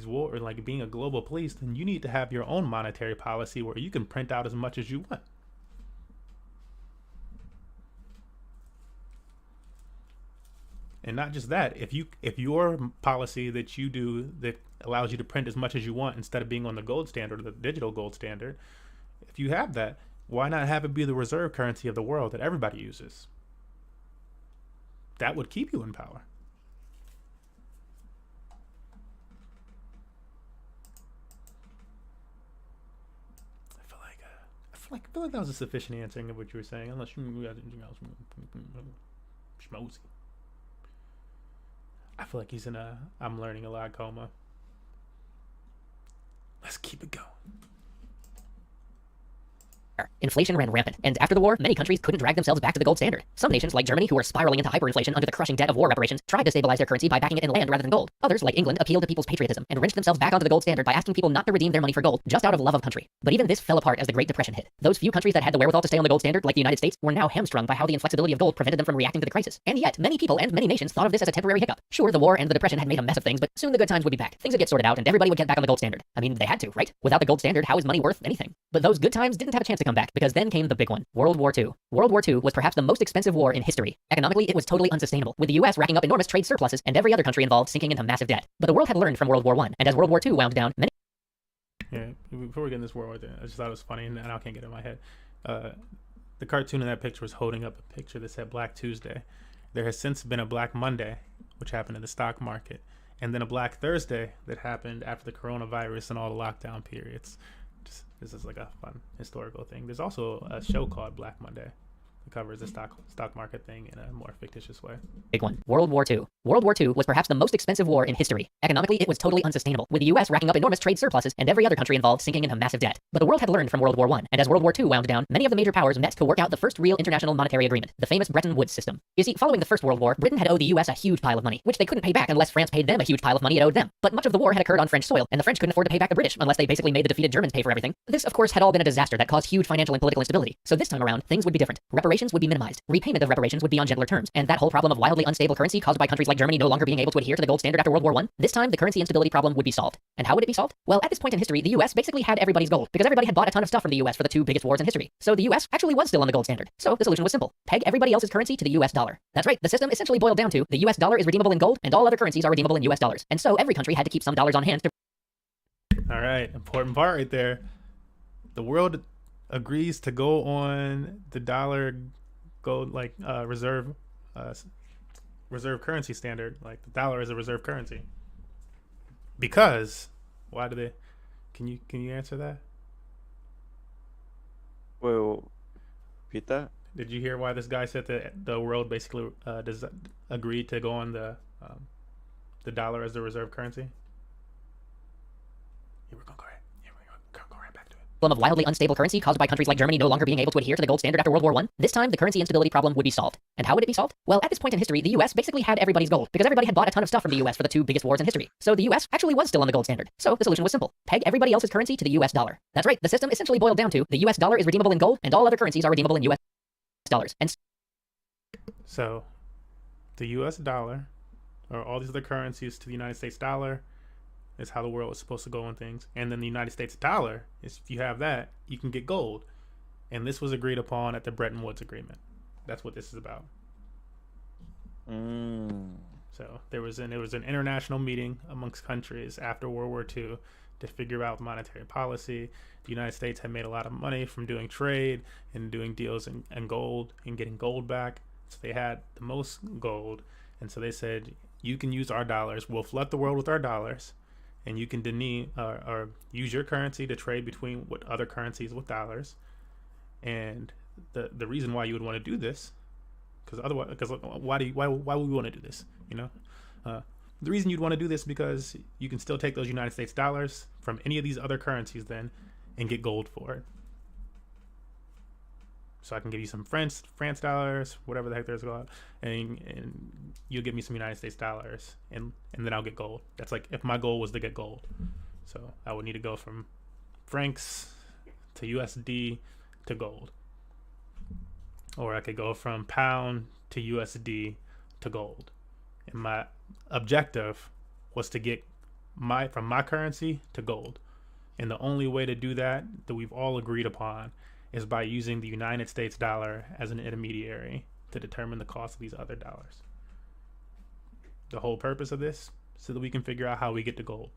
or like being a global police, then you need to have your own monetary policy where you can print out as much as you want. And not just that, if your policy that you do that allows you to print as much as you want instead of being on the gold standard or the digital gold standard, if you have that, why not have it be the reserve currency of the world that everybody uses? That would keep you in power. I feel like that was a sufficient answering of what you were saying, unless you got anything else. Schmozy. I feel like he's in a I'm learning a lot coma. Let's keep it going. Inflation ran rampant, and after the war, many countries couldn't drag themselves back to the gold standard. Some nations, like Germany, who were spiraling into hyperinflation under the crushing debt of war reparations, tried to stabilize their currency by backing it in land rather than gold. Others, like England, appealed to people's patriotism and wrenched themselves back onto the gold standard by asking people not to redeem their money for gold, just out of love of country. But even this fell apart as the Great Depression hit. Those few countries that had the wherewithal to stay on the gold standard, like the United States, were now hamstrung by how the inflexibility of gold prevented them from reacting to the crisis. And yet, many people and many nations thought of this as a temporary hiccup. Sure, the war and the depression had made a mess of things, but soon the good times would be back. Things would get sorted out, and everybody would get back on the gold standard. I mean, they had to, right? Without the gold standard, how is money worth anything? But those good times didn't have a chance to come back, because then came the big one, World War II. World War II was perhaps the most expensive war in history. Economically, it was totally unsustainable, with the US racking up enormous trade surpluses and every other country involved sinking into massive debt. But the world had learned from World War I, and as World War II wound down, many... Yeah, before we get in this World War II, I just thought it was funny, and I can't get it in my head. The cartoon in that picture was holding up a picture that said Black Tuesday. There has since been a Black Monday, which happened in the stock market, and then a Black Thursday that happened after the coronavirus and all the lockdown periods. This is like a fun historical thing. There's also a show called Black Monday that covers the stock market thing in a more fictitious way. Big one. World War II. World War II was perhaps the most expensive war in history. Economically, it was totally unsustainable, with the US racking up enormous trade surpluses and every other country involved sinking into massive debt. But the world had learned from World War I, and as World War II wound down, many of the major powers met to work out the first real international monetary agreement, the famous Bretton Woods system. You see, following the First World War, Britain had owed the US a huge pile of money, which they couldn't pay back unless France paid them a huge pile of money it owed them. But much of the war had occurred on French soil, and the French couldn't afford to pay back the British unless they basically made the defeated Germans pay for everything. This, of course, had all been a disaster that caused huge financial and political instability. So this time around, things would be different. Reparations would be minimized. Repayment of reparations would be on gentler terms, and that whole problem of wildly unstable currency caused by countries like Germany no longer being able to adhere to the gold standard after World War I, this time the currency instability problem would be solved. And how would it be solved? Well, at this point in history, the US basically had everybody's gold, because everybody had bought a ton of stuff from the US for the two biggest wars in history. So the US actually was still on the gold standard. So the solution was simple. Peg everybody else's currency to the US dollar. That's right, the system essentially boiled down to the US dollar is redeemable in gold, and all other currencies are redeemable in US dollars. And so every country had to keep some dollars on hand to... All right, important part right there. The world agrees to go on the dollar gold reserve currency standard, like the dollar is a reserve currency. Because why do they? Can you answer that? Well, repeat that. Did you hear why this guy said that the world basically agreed to go on the dollar as the reserve currency? Here we're gonna go right. Go right back to it. Of wildly unstable currency caused by countries like Germany no longer being able to adhere to the gold standard after World War I, this time the currency instability problem would be solved. And how would it be solved? Well, at this point in history, the US basically had everybody's gold, because everybody had bought a ton of stuff from the US for the two biggest wars in history. So the US actually was still on the gold standard. So the solution was simple. Peg everybody else's currency to the US dollar. That's right, the system essentially boiled down to the US dollar is redeemable in gold, and all other currencies are redeemable in US dollars. And so the US dollar, or all these other currencies to the United States dollar, is how the world is supposed to go on things. And then the United States dollar is, if you have that, you can get gold. And this was agreed upon at the Bretton Woods Agreement. That's what this is about. So there was an international meeting amongst countries after World War II to figure out monetary policy. The United States had made a lot of money from doing trade and doing deals in gold and getting gold back. So they had the most gold. And so they said, you can use our dollars. We'll flood the world with our dollars. And you can or use your currency to trade between what other currencies with dollars. And the reason why you would want to do this, because why would we want to do this? The reason you'd want to do this is because you can still take those United States dollars from any of these other currencies then and get gold for it. So I can give you some France dollars, whatever the heck there's going on, and you'll give me some United States dollars, and then I'll get gold. That's like if my goal was to get gold. So I would need to go from francs to USD to gold. Or I could go from pound to USD to gold. And my objective was to get from my currency to gold. And the only way to do that we've all agreed upon is by using the United States dollar as an intermediary to determine the cost of these other dollars. The whole purpose of this, so that we can figure out how we get to gold.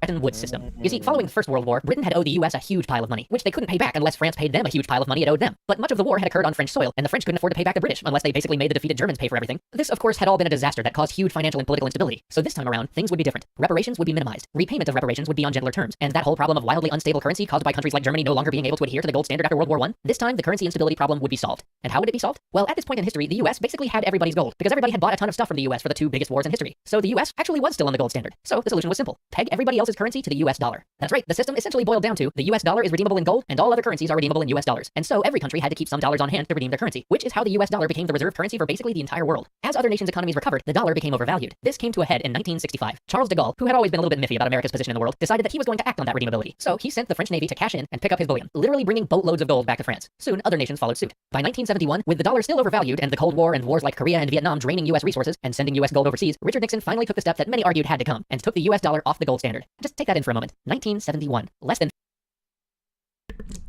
Bretton Woods system. You see, following the First World War, Britain had owed the US a huge pile of money, which they couldn't pay back unless France paid them a huge pile of money it owed them. But much of the war had occurred on French soil, and the French couldn't afford to pay back the British unless they basically made the defeated Germans pay for everything. This, of course, had all been a disaster that caused huge financial and political instability. So this time around, things would be different. Reparations would be minimized. Repayment of reparations would be on gentler terms. And that whole problem of wildly unstable currency caused by countries like Germany no longer being able to adhere to the gold standard after World War I, this time the currency instability problem would be solved. And how would it be solved? Well, at this point in history, the US basically had everybody's gold, because everybody had bought a ton of stuff from the US for the two biggest wars in history. So the US actually was still on the gold standard. So the solution was simple. Peg everybody else's currency to the US dollar. That's right, the system essentially boiled down to the US dollar is redeemable in gold, and all other currencies are redeemable in US dollars. And so every country had to keep some dollars on hand to redeem their currency, which is how the US dollar became the reserve currency for basically the entire world. As other nations' economies recovered, the dollar became overvalued. This came to a head in 1965. Charles de Gaulle, who had always been a little bit miffy about America's position in the world, decided that he was going to act on that redeemability. So he sent the French Navy to cash in and pick up his bullion, literally bringing boatloads of gold back to France. Soon, other nations followed suit. By 1971, with the dollar still overvalued and the Cold War and wars like Korea and Vietnam draining US resources and sending US gold overseas, Richard Nixon finally took the step that many argued had to come and took the US dollar off the gold standard. Just take that in for a moment. 1971. Less than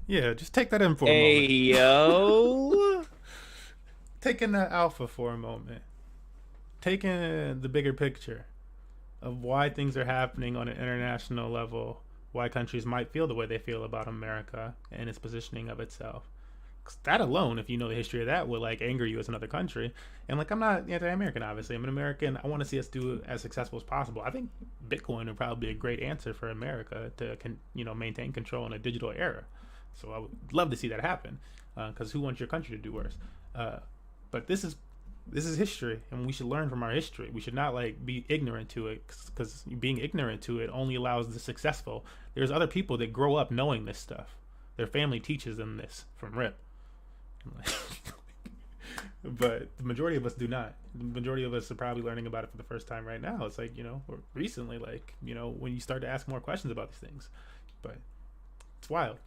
Yeah, just take that in for a moment. Yo. Taking the alpha for a moment. Taking the bigger picture of why things are happening on an international level, why countries might feel the way they feel about America and its positioning of itself. 'Cause that alone, if you know the history of that, will like anger you as another country. And like, I'm not anti-American, obviously. I'm an American. I want to see us do as successful as possible. I think Bitcoin would probably be a great answer for America to maintain control in a digital era. So I would love to see that happen, because who wants your country to do worse? But this is history, and we should learn from our history. We should not like be ignorant to it, because being ignorant to it only allows the successful. There's other people that grow up knowing this stuff. Their family teaches them this from RIP. But the majority of us do not. The majority of us are probably learning about it for the first time right now. It's like, or recently, like, when you start to ask more questions about these things. But it's wild.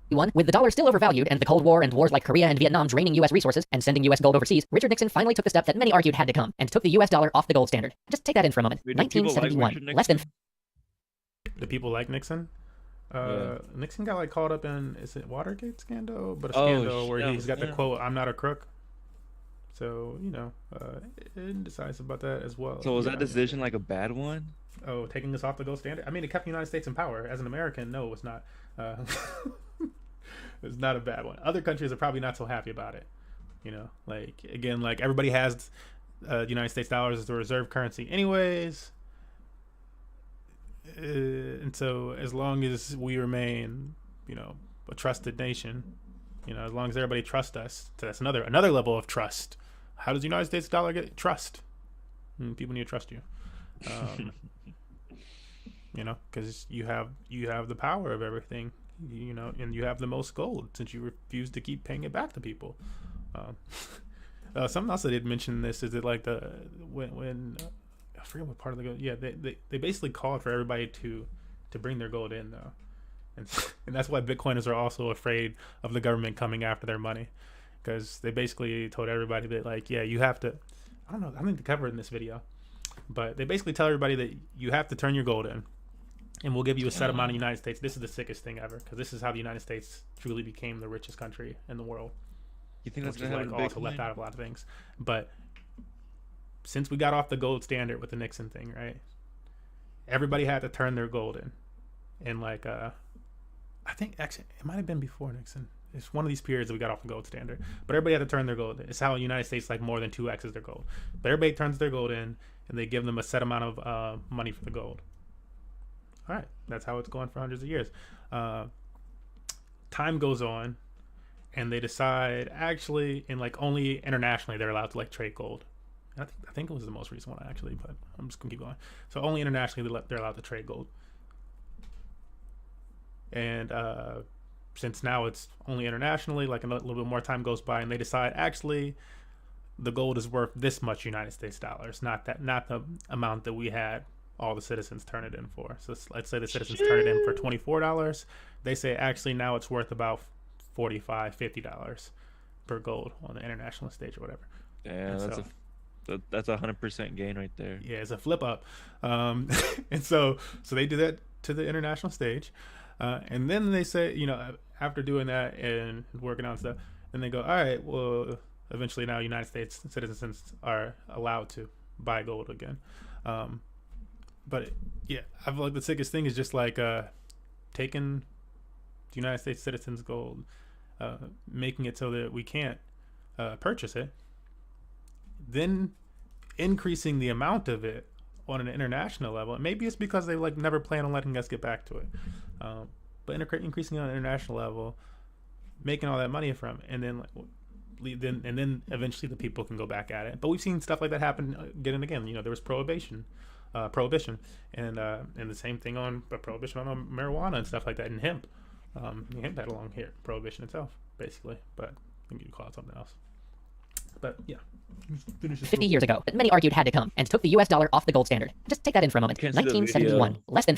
With the dollar still overvalued and the Cold War and wars like Korea and Vietnam draining US resources and sending US gold overseas, Richard Nixon finally took the step that many argued had to come and took the US dollar off the gold standard. Just take that in for a moment. 1971. Less than. The people like Nixon? Yeah. Nixon got like caught up in, is it Watergate scandal? But a scandal where he's got the quote, "I'm not a crook." So, indecisive about that as well. So was that decision like a bad one? Oh, taking us off the gold standard? I mean, it kept the United States in power. As an American, no, it's not. It's not a bad one. Other countries are probably not so happy about it. Like, again, like everybody has the United States dollars as the reserve currency anyways. And so as long as we remain, a trusted nation, as long as everybody trusts us, so that's another level of trust. How does the United States dollar get trust? People need to trust you. Because you have the power of everything, and you have the most gold since you refuse to keep paying it back to people. Something else I did mention this is that like when I forget what part of the gold. Yeah, they basically called for everybody to bring their gold in though, and that's why Bitcoiners are also afraid of the government coming after their money, because they basically told everybody that like, yeah, you have to. I don't know. I think to cover it in this video, but they basically tell everybody that you have to turn your gold in, and we'll give you a set amount of United States. This is the sickest thing ever, because this is how the United States truly became the richest country in the world. You think that's like also left out of a lot of things, but since we got off the gold standard with the Nixon thing, right? Everybody had to turn their gold in. And like, I think actually it might have been before Nixon. It's one of these periods that we got off the gold standard. But everybody had to turn their gold in. It's how the United States like more than 2x's their gold. But everybody turns their gold in, and they give them a set amount of money for the gold. All right, that's how it's going for hundreds of years. Time goes on, and they decide actually, and like only internationally they're allowed to like trade gold. I think it was the most recent one actually, but I'm just gonna keep going. So only internationally they're allowed to trade gold. And since now it's only internationally, like a little bit more time goes by, and they decide actually the gold is worth this much United States dollars, not the amount that we had all the citizens turn it in for. So let's say the citizens turn it in for $24. They say actually now it's worth about $45-50 per gold on the international stage or whatever. Yeah, that's 100% gain right there. Yeah, it's a flip up. And so they do that to the international stage. And then they say, after doing that and working on stuff, then they go, all right, well, eventually now United States citizens are allowed to buy gold again. But yeah, I feel like the sickest thing is just like taking the United States citizens' gold, making it so that we can't purchase it, then increasing the amount of it on an international level. And maybe it's because they like never plan on letting us get back to it. But increasing on an international level, making all that money from it, and then eventually the people can go back at it. But we've seen stuff like that happen again and again. There was prohibition, and the same thing on prohibition on marijuana and stuff like that, and hemp. Hemp had a long prohibition itself, basically. But I think you call it something else. But yeah, 50 years ago, many argued had to come and took the US dollar off the gold standard. Just take that in for a moment. 1971, less than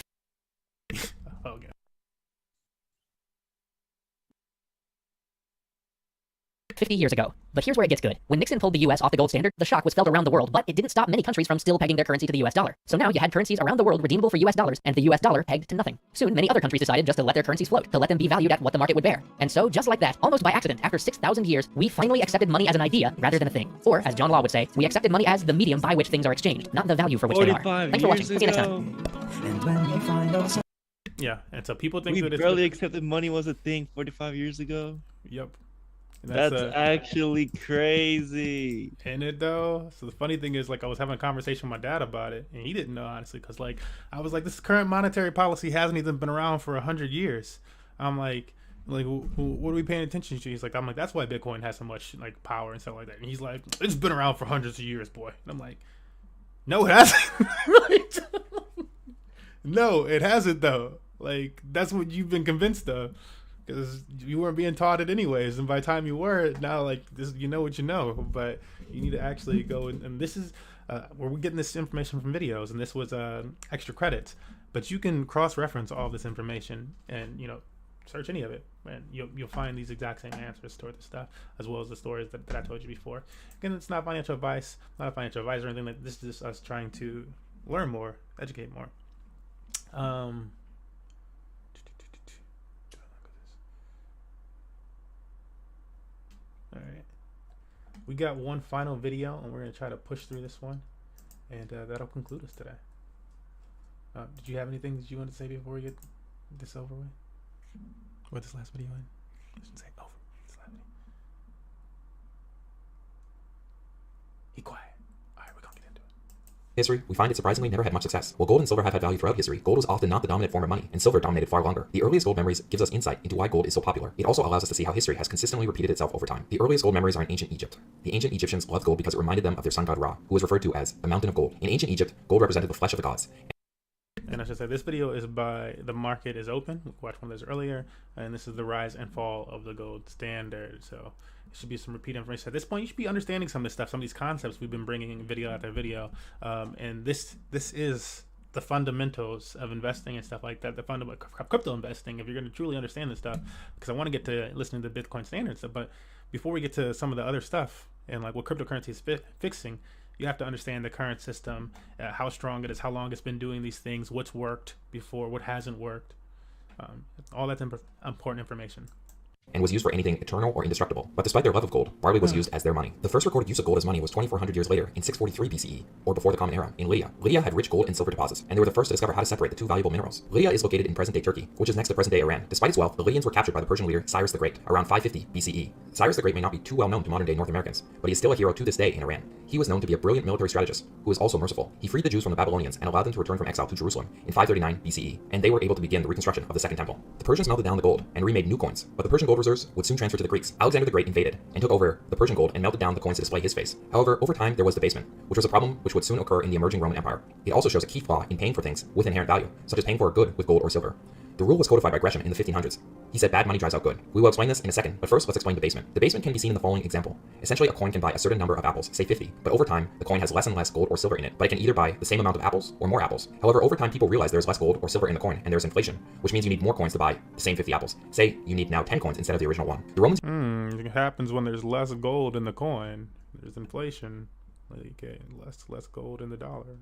50 years ago. But here's where it gets good. When Nixon pulled the US off the gold standard, the shock was felt around the world, but it didn't stop many countries from still pegging their currency to the US dollar. So now you had currencies around the world redeemable for US dollars, and the US dollar pegged to nothing. Soon, many other countries decided just to let their currencies float, to let them be valued at what the market would bear. And so, just like that, almost by accident, after 6,000 years, we finally accepted money as an idea rather than a thing. Or, as John Law would say, we accepted money as the medium by which things are exchanged, not the value for which they are. Thanks for watching. See you next time. Yeah, and so people think we barely accepted money was a thing 45 years ago. Yep. That's actually crazy. Ain't it though? So the funny thing is, like, I was having a conversation with my dad about it, and he didn't know, honestly, because like I was like, this current monetary policy hasn't even been around for 100 years. I'm like what are we paying attention to? He's like, I'm like, that's why Bitcoin has so much like power and stuff like that. And he's like, it's been around for hundreds of years, boy. And I'm like, no, it hasn't. No, it hasn't though. Like, that's what you've been convinced of, because you weren't being taught it anyways, and by the time you were, now like this, you know what you know. But you need to actually go and this is where we're getting this information from videos, and this was extra credits. But you can cross-reference all this information and search any of it, and you'll find these exact same answers toward this stuff, as well as the stories that I told you before. Again, it's not financial advice, not a financial advisor or anything. Like this is just us trying to learn more, educate more. All right, we got one final video, and we're gonna try to push through this one, and that'll conclude us today. Did you have anything that you want to say before we get this over with? What this last video in? I shouldn't say over. This last video. Be quiet. All right, we're gonna get into it. History, we find it surprisingly never had much success. While gold and silver have had value throughout history, gold was often not the dominant form of money, and silver dominated far longer. The earliest gold memories gives us insight into why gold is so popular. It also allows us to see how history has consistently repeated itself over time. The earliest gold memories are in ancient Egypt. The ancient Egyptians loved gold because it reminded them of their sun god Ra, who was referred to as the mountain of gold. In ancient Egypt, gold represented the flesh of the gods. And I should say, this video is by The Market is Open. We watched one of those earlier, and this is the rise and fall of the gold standard. So it should be some repeat information. At this point, you should be understanding some of this stuff, some of these concepts we've been bringing video after video. And this is the fundamentals of investing and stuff like that, the fundamental crypto investing, if you're going to truly understand this stuff, because I want to get to listening to Bitcoin standards. But before we get to some of the other stuff and like what cryptocurrency is fixing, you have to understand the current system, how strong it is, how long it's been doing these things, what's worked before, what hasn't worked. All that's important information. And was used for anything eternal or indestructible. But despite their love of gold, barley was used as their money. The first recorded use of gold as money was 2,400 years later, in 643 BCE, or before the Common Era, in Lydia. Lydia had rich gold and silver deposits, and they were the first to discover how to separate the two valuable minerals. Lydia is located in present-day Turkey, which is next to present-day Iran. Despite its wealth, the Lydians were captured by the Persian leader Cyrus the Great, around 550 BCE. Cyrus the Great may not be too well known to modern-day North Americans, but he is still a hero to this day in Iran. He was known to be a brilliant military strategist, who was also merciful. He freed the Jews from the Babylonians and allowed them to return from exile to Jerusalem in 539 BCE, and they were able to begin the reconstruction of the Second Temple. The Persians melted down the gold and remade new coins, but the Persian gold gold reserves would soon transfer to the Greeks. Alexander the Great invaded and took over the Persian gold and melted down the coins to display his face. However, over time there was debasement, which was a problem which would soon occur in the emerging Roman Empire. It also shows a key flaw in paying for things with inherent value, such as paying for a good with gold or silver. The rule was codified by Gresham in the 1500s. He said bad money drives out good. We will explain this in a second, but first let's explain debasement. Debasement can be seen in the following example. Essentially, a coin can buy a certain number of apples, say 50, but over time, the coin has less and less gold or silver in it, but it can either buy the same amount of apples or more apples. However, over time, people realize there's less gold or silver in the coin, and there's inflation, which means you need more coins to buy the same 50 apples. Say, you need now 10 coins instead of the original one. The Romans... It happens when there's less gold in the coin. There's inflation. Okay, less gold in the dollar.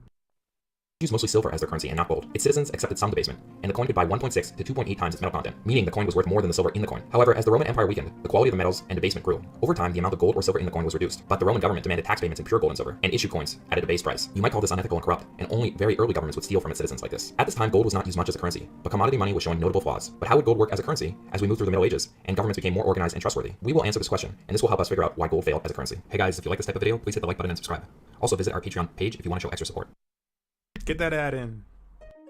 Used mostly silver as their currency and not gold. Its citizens accepted some debasement, and the coin could buy 1.6 to 2.8 times its metal content, meaning the coin was worth more than the silver in the coin. However, as the Roman Empire weakened, the quality of the metals and debasement grew. Over time, the amount of gold or silver in the coin was reduced, but the Roman government demanded tax payments in pure gold and silver, and issued coins at a debased price. You might call this unethical and corrupt, and only very early governments would steal from its citizens like this. At this time, gold was not used much as a currency, but commodity money was showing notable flaws. But how would gold work as a currency as we move through the Middle Ages, and governments became more organized and trustworthy? We will answer this question, and this will help us figure out why gold failed as a currency. Hey guys, if you like this type of video, please hit the like button and subscribe. Also visit our Patreon page if you want to show extra support. Get that ad in.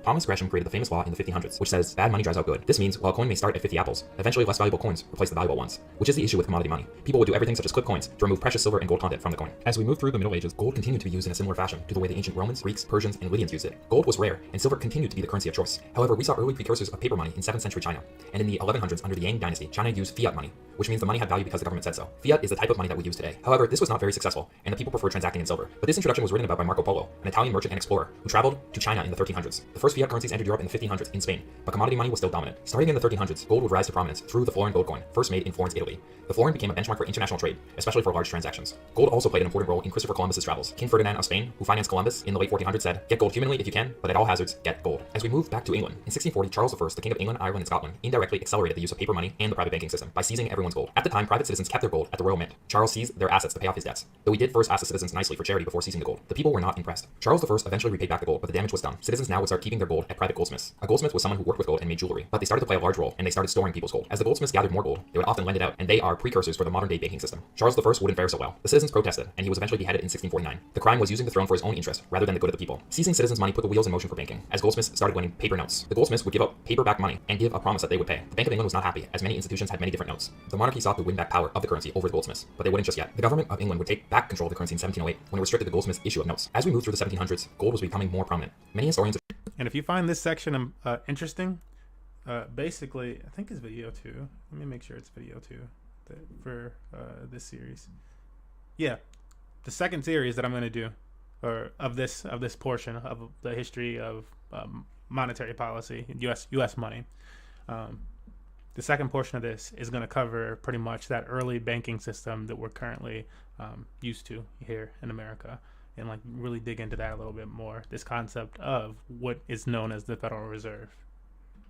Thomas Gresham created the famous law in the 1500s, which says bad money drives out good. This means while a coin may start at 50 apples, eventually less valuable coins replace the valuable ones, which is the issue with commodity money. People would do everything such as clip coins to remove precious silver and gold content from the coin. As we move through the Middle Ages, gold continued to be used in a similar fashion to the way the ancient Romans, Greeks, Persians, and Lydians used it. Gold was rare, and silver continued to be the currency of choice. However, we saw early precursors of paper money in 7th century China, and in the 1100s under the Yang dynasty, China used fiat money, which means the money had value because the government said so. Fiat is the type of money that we use today. However, this was not very successful, and the people preferred transacting in silver. But this introduction was written about by Marco Polo, an Italian merchant and explorer who traveled to China in the 1300s. The first fiat currencies entered Europe in the 1500s in Spain, but commodity money was still dominant. Starting in the 1300s, gold would rise to prominence through the florin gold coin, first made in Florence, Italy. The florin became a benchmark for international trade, especially for large transactions. Gold also played an important role in Christopher Columbus's travels. King Ferdinand of Spain, who financed Columbus in the late 1400s, said, "Get gold humanly if you can, but at all hazards, get gold." As we move back to England, in 1640, Charles I, the King of England, Ireland, and Scotland, indirectly accelerated the use of paper money and the private banking system by seizing everyone's gold. At the time, private citizens kept their gold at the Royal Mint. Charles seized their assets to pay off his debts, though he did first ask the citizens nicely for charity before seizing the gold. The people were not impressed. Charles I eventually repaid back the gold, but the damage was done. Citizens now would start keeping their gold at private goldsmiths. A goldsmith was someone who worked with gold and made jewelry, but they started to play a large role, and they started storing people's gold. As the goldsmiths gathered more gold, they would often lend it out, and they are precursors for the modern-day banking system. Charles I wouldn't fare so well. The citizens protested, and he was eventually beheaded in 1649. The crime was using the throne for his own interest, rather than the good of the people. Seizing citizens' money put the wheels in motion for banking, as goldsmiths started winning paper notes. The goldsmiths would give up paper-backed money and give a promise that they would pay. The Bank of England was not happy, as many institutions had many different notes. The monarchy sought to win back power of the currency over the goldsmiths, but they wouldn't just yet. The government of England would take back control of the currency in 1708 when it restricted the goldsmiths' issue of notes. As we moved through the 1700s, gold was becoming more prominent. Many historians... And if you find this section interesting, basically, I think it's video 2. Let me make sure it's video 2 for this series. Yeah, the second series that I'm going to do, or of this portion of the history of monetary policy, U.S. money. The second portion of this is going to cover pretty much that early banking system that we're currently used to here in America, and like really dig into that a little bit more. This concept of what is known as the Federal Reserve.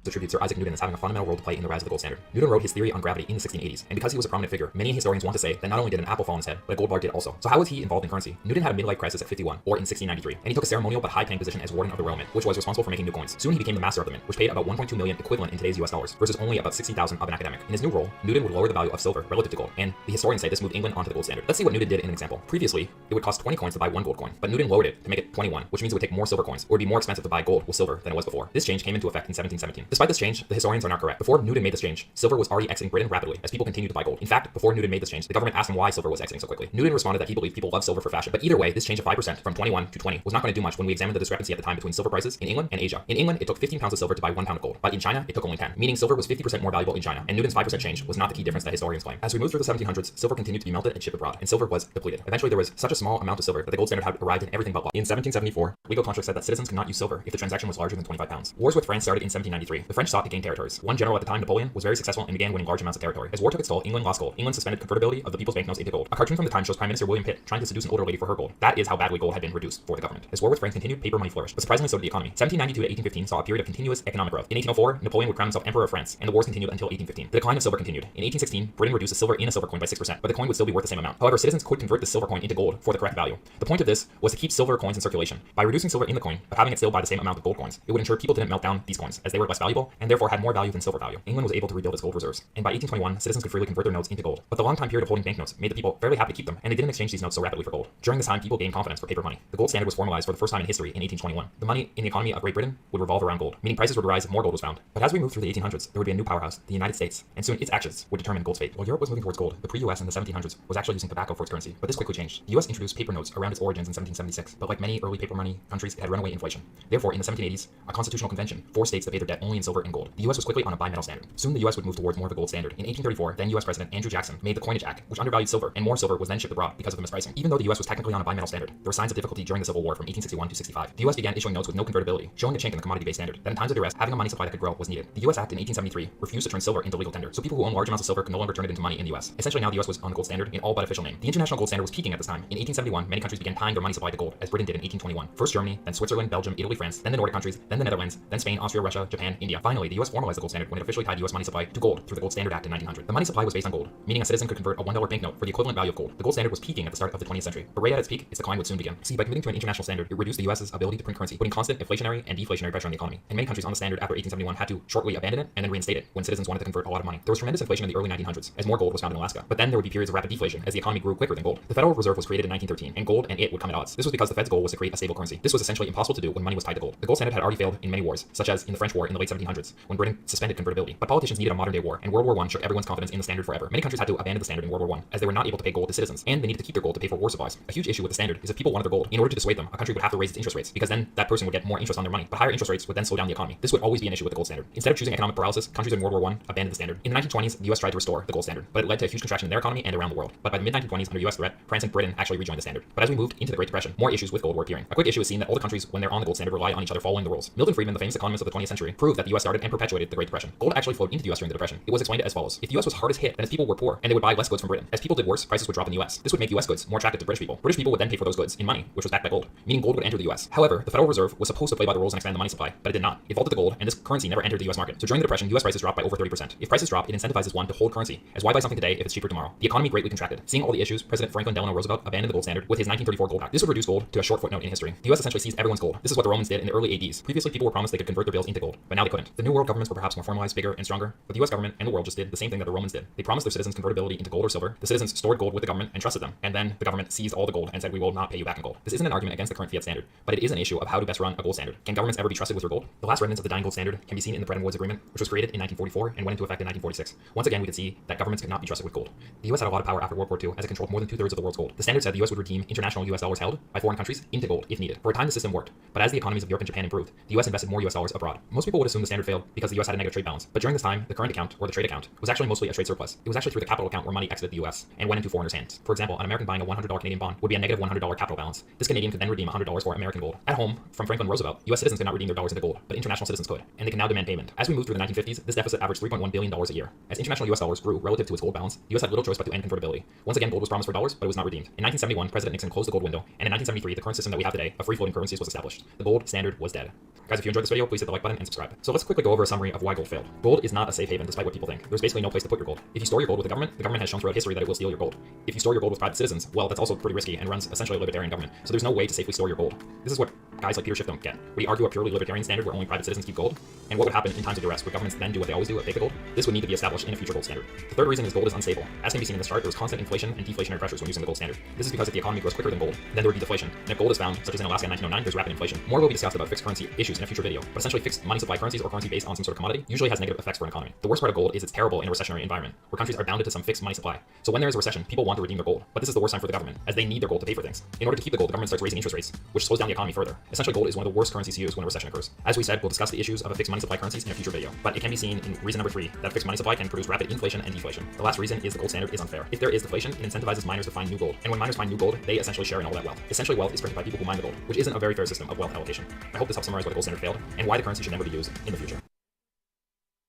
attributes Sir Isaac Newton as having a fundamental role to play in the rise of the gold standard. Newton wrote his theory on gravity in the 1680s, and because he was a prominent figure, many historians want to say that not only did an apple fall on his head, but a gold bar did also. So how was he involved in currency? Newton had a midlife crisis at 51, or in 1693, and he took a ceremonial but high-paying position as warden of the Royal Mint, which was responsible for making new coins. Soon he became the master of the mint, which paid about 1.2 million equivalent in today's US dollars, versus only about 60,000 of an academic. In his new role, Newton would lower the value of silver relative to gold, and the historians say this moved England onto the gold standard. Let's see what Newton did in an example. Previously, it would cost 20 coins to buy one gold coin, but Newton lowered it to make it 21, which means it would take more silver coins, or would be more expensive to buy gold with silver than it was before. This change came into effect in 1717. Despite this change, the historians are not correct. Before Newton made this change, silver was already exiting Britain rapidly as people continued to buy gold. In fact, before Newton made this change, the government asked him why silver was exiting so quickly. Newton responded that he believed people love silver for fashion. But either way, this change of 5% from 21 to 20 was not going to do much when we examined the discrepancy at the time between silver prices in England and Asia. In England, it took 15 pounds of silver to buy 1 pound of gold, but in China, it took only 10, meaning silver was 50% more valuable in China, and Newton's 5% change was not the key difference that historians claim. As we moved through the 1700s, silver continued to be melted and shipped abroad, and silver was depleted. Eventually, there was such a small amount of silver that the gold standard had arrived in everything but law. In 1774, legal contracts said that citizens could not use silver if the transaction was larger than 25 pounds. Wars with France started in 1793. The French sought to gain territories. One general at the time, Napoleon, was very successful and began winning large amounts of territory. As war took its toll, England lost gold. England suspended convertibility of the people's banknotes into gold. A cartoon from the time shows Prime Minister William Pitt trying to seduce an older lady for her gold. That is how badly gold had been reduced for the government. As war with France continued, paper money flourished, but surprisingly so did the economy. 1792 to 1815 saw a period of continuous economic growth. In 1804, Napoleon would crown himself Emperor of France, and the wars continued until 1815. The decline of silver continued. In 1816, Britain reduced the silver in a silver coin by 6%, but the coin would still be worth the same amount. However, citizens could convert the silver coin into gold for the correct value. The point of this was to keep silver coins in circulation. By reducing silver in the coin, but having it still buy the same amount of gold coins, it would ensure people didn't melt down these coins, as they were less valuable valuable and therefore had more value than silver value. England was able to rebuild its gold reserves, and by 1821, citizens could freely convert their notes into gold. But the long time period of holding banknotes made the people fairly happy to keep them, and they didn't exchange these notes so rapidly for gold. During this time, people gained confidence for paper money. The gold standard was formalized for the first time in history in 1821. The money in the economy of Great Britain would revolve around gold, meaning prices would rise if more gold was found. But as we moved through the 1800s, there would be a new powerhouse, the United States, and soon its actions would determine gold's fate. While Europe was moving towards gold, the pre-US in the 1700s was actually using tobacco for its currency, but this quickly changed. The US introduced paper notes around its origins in 1776, but like many early paper money countries, it had runaway inflation. Therefore, in the 1780s, a constitutional convention forced states to pay their debt only in silver and gold. The US was quickly on a bimetal standard. Soon the US would move towards more of a gold standard. In 1834, then US President Andrew Jackson made the Coinage Act, which undervalued silver, and more silver was then shipped abroad because of the mispricing. Even though the US was technically on a bimetal standard, there were signs of difficulty during the Civil War from 1861 to 65. The US began issuing notes with no convertibility, showing a chink in the commodity-based standard, that in times of duress, having a money supply that could grow was needed. The US Act in 1873 refused to turn silver into legal tender, so people who own large amounts of silver could no longer turn it into money in the US. Essentially now the US was on the gold standard in all but official name. The international gold standard was peaking at this time. In 1871, many countries began tying their money supply to gold, as Britain did in 1821. First Germany, then Switzerland, Belgium, Italy, France, then the Nordic countries, then the Netherlands, then Spain, Austria, Russia, Japan, India. Finally, the US formalized the gold standard when it officially tied US money supply to gold through the Gold Standard Act in 1900. The money supply was based on gold, meaning a citizen could convert a $1 banknote for the equivalent value of gold. The gold standard was peaking at the start of the 20th century, but right at its peak, its decline would soon begin. See, by committing to an international standard, it reduced the US's ability to print currency, putting constant inflationary and deflationary pressure on the economy. And many countries on the standard after 1871 had to shortly abandon it and then reinstate it when citizens wanted to convert a lot of money. There was tremendous inflation in the early 1900s as more gold was found in Alaska, but then there would be periods of rapid deflation as the economy grew quicker than gold. The Federal Reserve was created in 1913, and gold and it would come at odds. This was because the Fed's goal was to create a stable currency. This was essentially impossible to do when money was tied to gold. The gold standard had already failed in many wars, such as in the French War in the late 1700s, when Britain suspended convertibility. But politicians needed a modern-day war, and World War I shook everyone's confidence in the standard forever. Many countries had to abandon the standard in World War I, as they were not able to pay gold to citizens, and they needed to keep their gold to pay for war supplies. A huge issue with the standard is if people wanted their gold, in order to dissuade them, a country would have to raise its interest rates, because then that person would get more interest on their money. But higher interest rates would then slow down the economy. This would always be an issue with the gold standard. Instead of choosing economic paralysis, countries in World War I abandoned the standard. In the 1920s, the US tried to restore the gold standard, but it led to a huge contraction in their economy and around the world. But by the mid-1920s, under US threat, France and Britain actually rejoined the standard. But as we moved into the Great Depression, more issues with gold were appearing. A quick issue is seen that all the countries, when they're on the gold standard, rely on each other following the rules. Milton Friedman, the famous economist of the 20th century, proved that the US started and perpetuated the Great Depression. Gold actually flowed into the US during the Depression. It was explained as follows: if the US was hardest hit, then its people were poor, and they would buy less goods from Britain. As people did worse, prices would drop in the US. This would make US goods more attractive to British people. British people would then pay for those goods in money, which was backed by gold, meaning gold would enter the US. However, the Federal Reserve was supposed to play by the rules and expand the money supply, but it did not. It vaulted the gold, and this currency never entered the US market. So during the Depression, US prices dropped by over 30%. If prices drop, it incentivizes one to hold currency, as why buy something today if it's cheaper tomorrow? The economy greatly contracted. Seeing all the issues, President Franklin Delano Roosevelt abandoned the gold standard with his 1934 Gold Act. This would reduce gold to a short footnote in history. The US essentially seized everyone's gold. This is what the Romans did in the early ADs. Previously, people were promised they could convert their bills into gold, but now they couldn't. The New World governments were perhaps more formalized, bigger, and stronger, but the US government and the world just did the same thing that the Romans did. They promised their citizens convertibility into gold or silver. The citizens stored gold with the government and trusted them, and then the government seized all the gold and said, we will not pay you back in gold. This isn't an argument against the current fiat standard, but it is an issue of how to best run a gold standard. Can governments ever be trusted with their gold? The last remnants of the dying gold standard can be seen in the Bretton Woods Agreement, which was created in 1944 and went into effect in 1946. Once again, we could see that governments could not be trusted with gold. The US had a lot of power after World War II, as it controlled more than 2/3 of the world's gold. The standard said the US would redeem international US dollars held by foreign countries into gold if needed. For a time, the system worked, but as the economies of Europe and Japan improved, the US invested more US dollars abroad. Most people would assume the standard failed because the US had a negative trade balance, but during this time, the current account, or the trade account, was actually mostly a trade surplus. It was actually through the capital account where money exited the US and went into foreigners' hands. For example, an American buying a $100 Canadian bond would be a negative $100 capital balance. This Canadian could then redeem $100 for American gold. At home, from Franklin Roosevelt, US citizens could not redeem their dollars into gold, but international citizens could, and they can now demand payment. As we moved through the 1950s, this deficit averaged $3.1 billion a year. As international US dollars grew relative to its gold balance, the US had little choice but to end convertibility. Once again, gold was promised for dollars, but it was not redeemed. In 1971, President Nixon closed the gold window, and in 1973, the current system that we have today of free-floating currencies was established. The gold standard was dead. Guys, if you enjoyed this video, please hit the like button and subscribe. So let's quickly go over a summary of why gold failed. Gold is not a safe haven, despite what people think. There's basically no place to put your gold. If you store your gold with the government has shown throughout history that it will steal your gold. If you store your gold with private citizens, well, that's also pretty risky and runs essentially a libertarian government. So there's no way to safely store your gold. This is what guys like Peter Schiff don't get. Would he argue a purely libertarian standard where only private citizens keep gold? And what would happen in times of duress? Would governments then do what they always do, take the gold? This would need to be established in a future gold standard. The third reason is gold is unstable. As can be seen in this chart, there was constant inflation and deflationary pressures when using the gold standard. This is because if the economy grows quicker than gold, then there would be deflation. And if gold is found, such as in Alaska in 1909, there's rapid inflation. More will be discussed about fixed currency issues in a future video, but essentially fixed money supply currencies or currency based on some sort of commodity usually has negative effects for an economy. The worst part of gold is it's terrible in a recessionary environment, where countries are bounded to some fixed money supply. So when there is a recession, people want to redeem their gold, but this is the worst time for the government, as they need their gold to pay for things. In order to keep the gold, the government starts raising interest rates, which slows down the economy further. Essentially, gold is one of the worst currencies to use when a recession occurs. As we said, we'll discuss the issues of a fixed money supply currencies in a future video, but it can be seen in reason number 3 that fixed money supply can produce rapid inflation and deflation. The last reason is the gold standard is unfair. If there is deflation, it incentivizes miners to find new gold, and when miners find new gold, they essentially share in all that wealth. Essentially, wealth is printed by people who mine the gold, which isn't a very fair system of wealth allocation. I hope this helps summarize why the gold standard failed and why the currency should never be used in the future.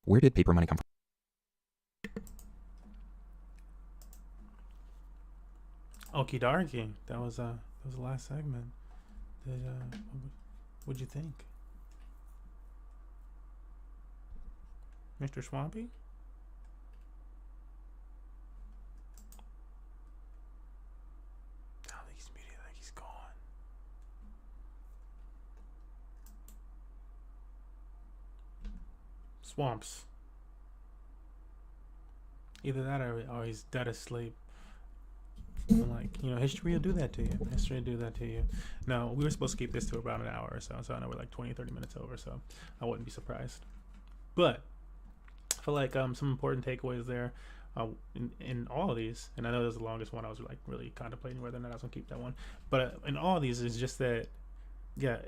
Where did paper money come from? Okie dokie. That was the last segment. What'd you think, Mr. Swampy? Oh, he's muted, like he's gone. swamps. Either that or he's dead asleep. And like, you know, history will do that to you. History will do that to you. No, we were supposed to keep this to about an hour or so. So I know we're like 20, 30 minutes over. So I wouldn't be surprised. But I feel like some important takeaways there in all of these. And I know this is the longest one. I was like really contemplating whether or not I was going to keep that one. But in all of these is just that, yeah,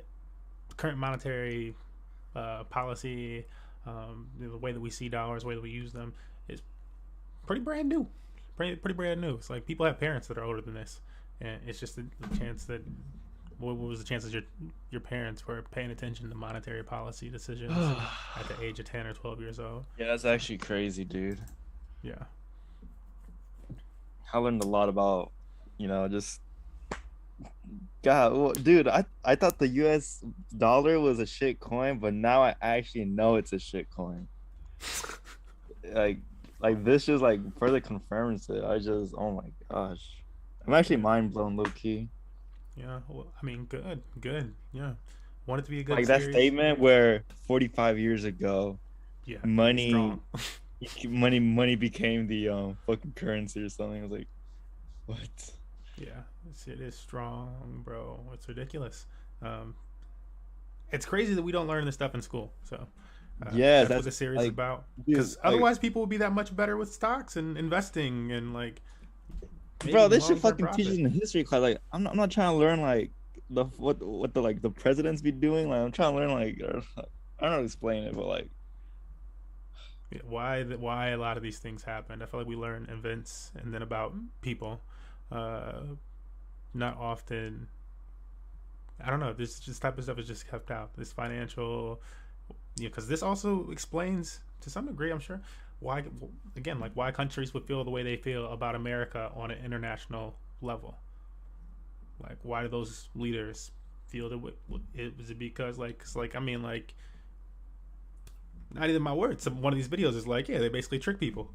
current monetary policy, the way that we see dollars, the way that we use them is pretty brand new. Pretty brand new. It's like people have parents that are older than this, and it's just the chance that what was the chances your parents were paying attention to monetary policy decisions at the age of 10 or 12 years old? Yeah, that's actually crazy, dude. Yeah, I learned a lot about, you know, just God, well, dude. I thought the U.S. dollar was a shit coin, but now I actually know it's a shit coin. Like this just like further confirms it. Oh my gosh, I'm actually mind blown, low key. Yeah, well, I mean, good. Yeah, want it to be a good like series. That statement where 45 years ago, yeah, money became the fucking currency or something. I was like, what? Yeah, it is strong, bro. It's ridiculous. It's crazy that we don't learn this stuff in school. So. Yeah, that's what the series is about. Because otherwise, people would be that much better with stocks and investing and like. Bro, they should fucking teach us in history class. Like, I'm not trying to learn like what the presidents be doing. Like, I'm trying to learn like I don't know how to explain it, but like why a lot of these things happen. I feel like we learn events and then about people. Not often. I don't know. This type of stuff is just kept out. This financial. Yeah, because this also explains to some degree, I'm sure, why countries would feel the way they feel about America on an international level. Like, why do those leaders feel that was it because I mean, like, not even my words. One of these videos is like, yeah, they basically trick people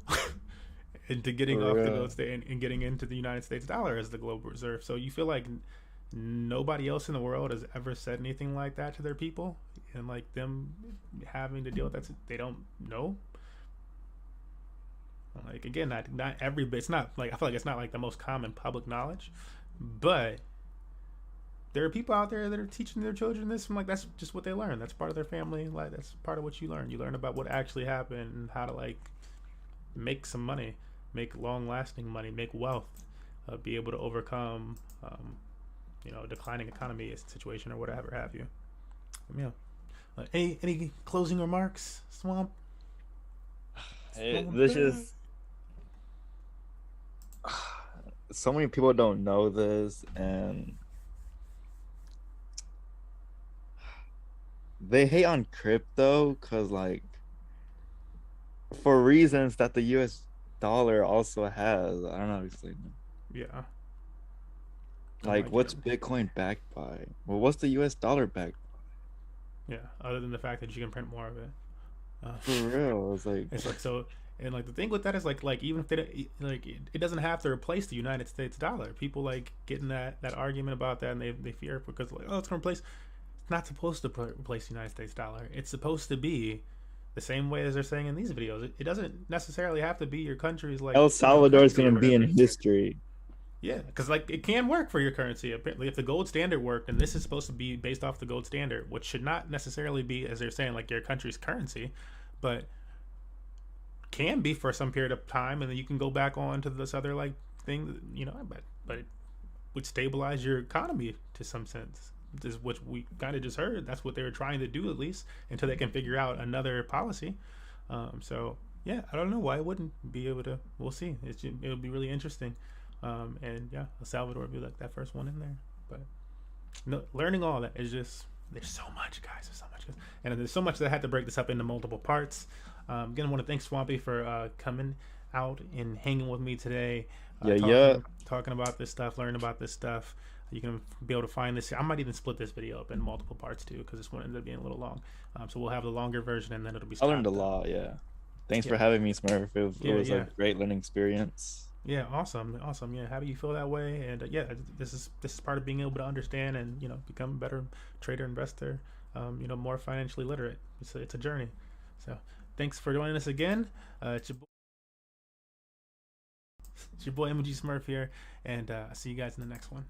into getting off the gold standard and getting into the United States dollar as the global reserve. So you feel like nobody else in the world has ever said anything like that to their people, and like them having to deal with that, they don't know. Like, again, not every, it's not like, I feel like it's not like the most common public knowledge, but there are people out there that are teaching their children this, and like that's just what they learn. That's part of their family. Like, that's part of what you learn. You learn about what actually happened and how to like make some money, make long-lasting money, make wealth, be able to overcome declining economy situation or whatever have you. Yeah. Any closing remarks, Swamp? This is so many people don't know this, and they hate on crypto because, like, for reasons that the U.S. dollar also has. I don't know how to explain it. Yeah. Like, what's Bitcoin backed by? Well, what's the U.S. dollar backed by? Yeah, other than the fact that you can print more of it. For real, it's like so. And like the thing with that is like even if they like it doesn't have to replace the United States dollar. People like getting that argument about that, and they fear it because like, oh, it's gonna replace. It's not supposed to replace the United States dollar. It's supposed to be the same way as they're saying in these videos. It doesn't necessarily have to be your country's like El Salvador is gonna be in history. Yeah, because like it can work for your currency. Apparently, if the gold standard worked, and this is supposed to be based off the gold standard, which should not necessarily be, as they're saying, like your country's currency, but can be for some period of time, and then you can go back on to this other like thing, but it would stabilize your economy to some sense. This is what we kind of just heard. That's what they were trying to do, at least until they can figure out another policy. So yeah, I don't know why it wouldn't be able to. We'll see. It'll be really interesting. And yeah, El Salvador would be like that first one in there. But no, learning all that is just, there's so much, guys. There's so much. And there's so much that I had to break this up into multiple parts. Again, I want to thank Swampy for coming out and hanging with me today. Talking about this stuff, learning about this stuff. You can be able to find this. I might even split this video up in multiple parts too, because this one ended up being a little long. So we'll have the longer version, and then it'll be. I learned a lot. Yeah. Thanks for having me, Smurf. It was a great learning experience. Yeah, awesome. Yeah, how do you feel that way? And this is part of being able to understand and become a better trader, investor, more financially literate. It's a journey. So Thanks for joining us again. It's your boy MMG Smurf here, and I'll see you guys in the next one.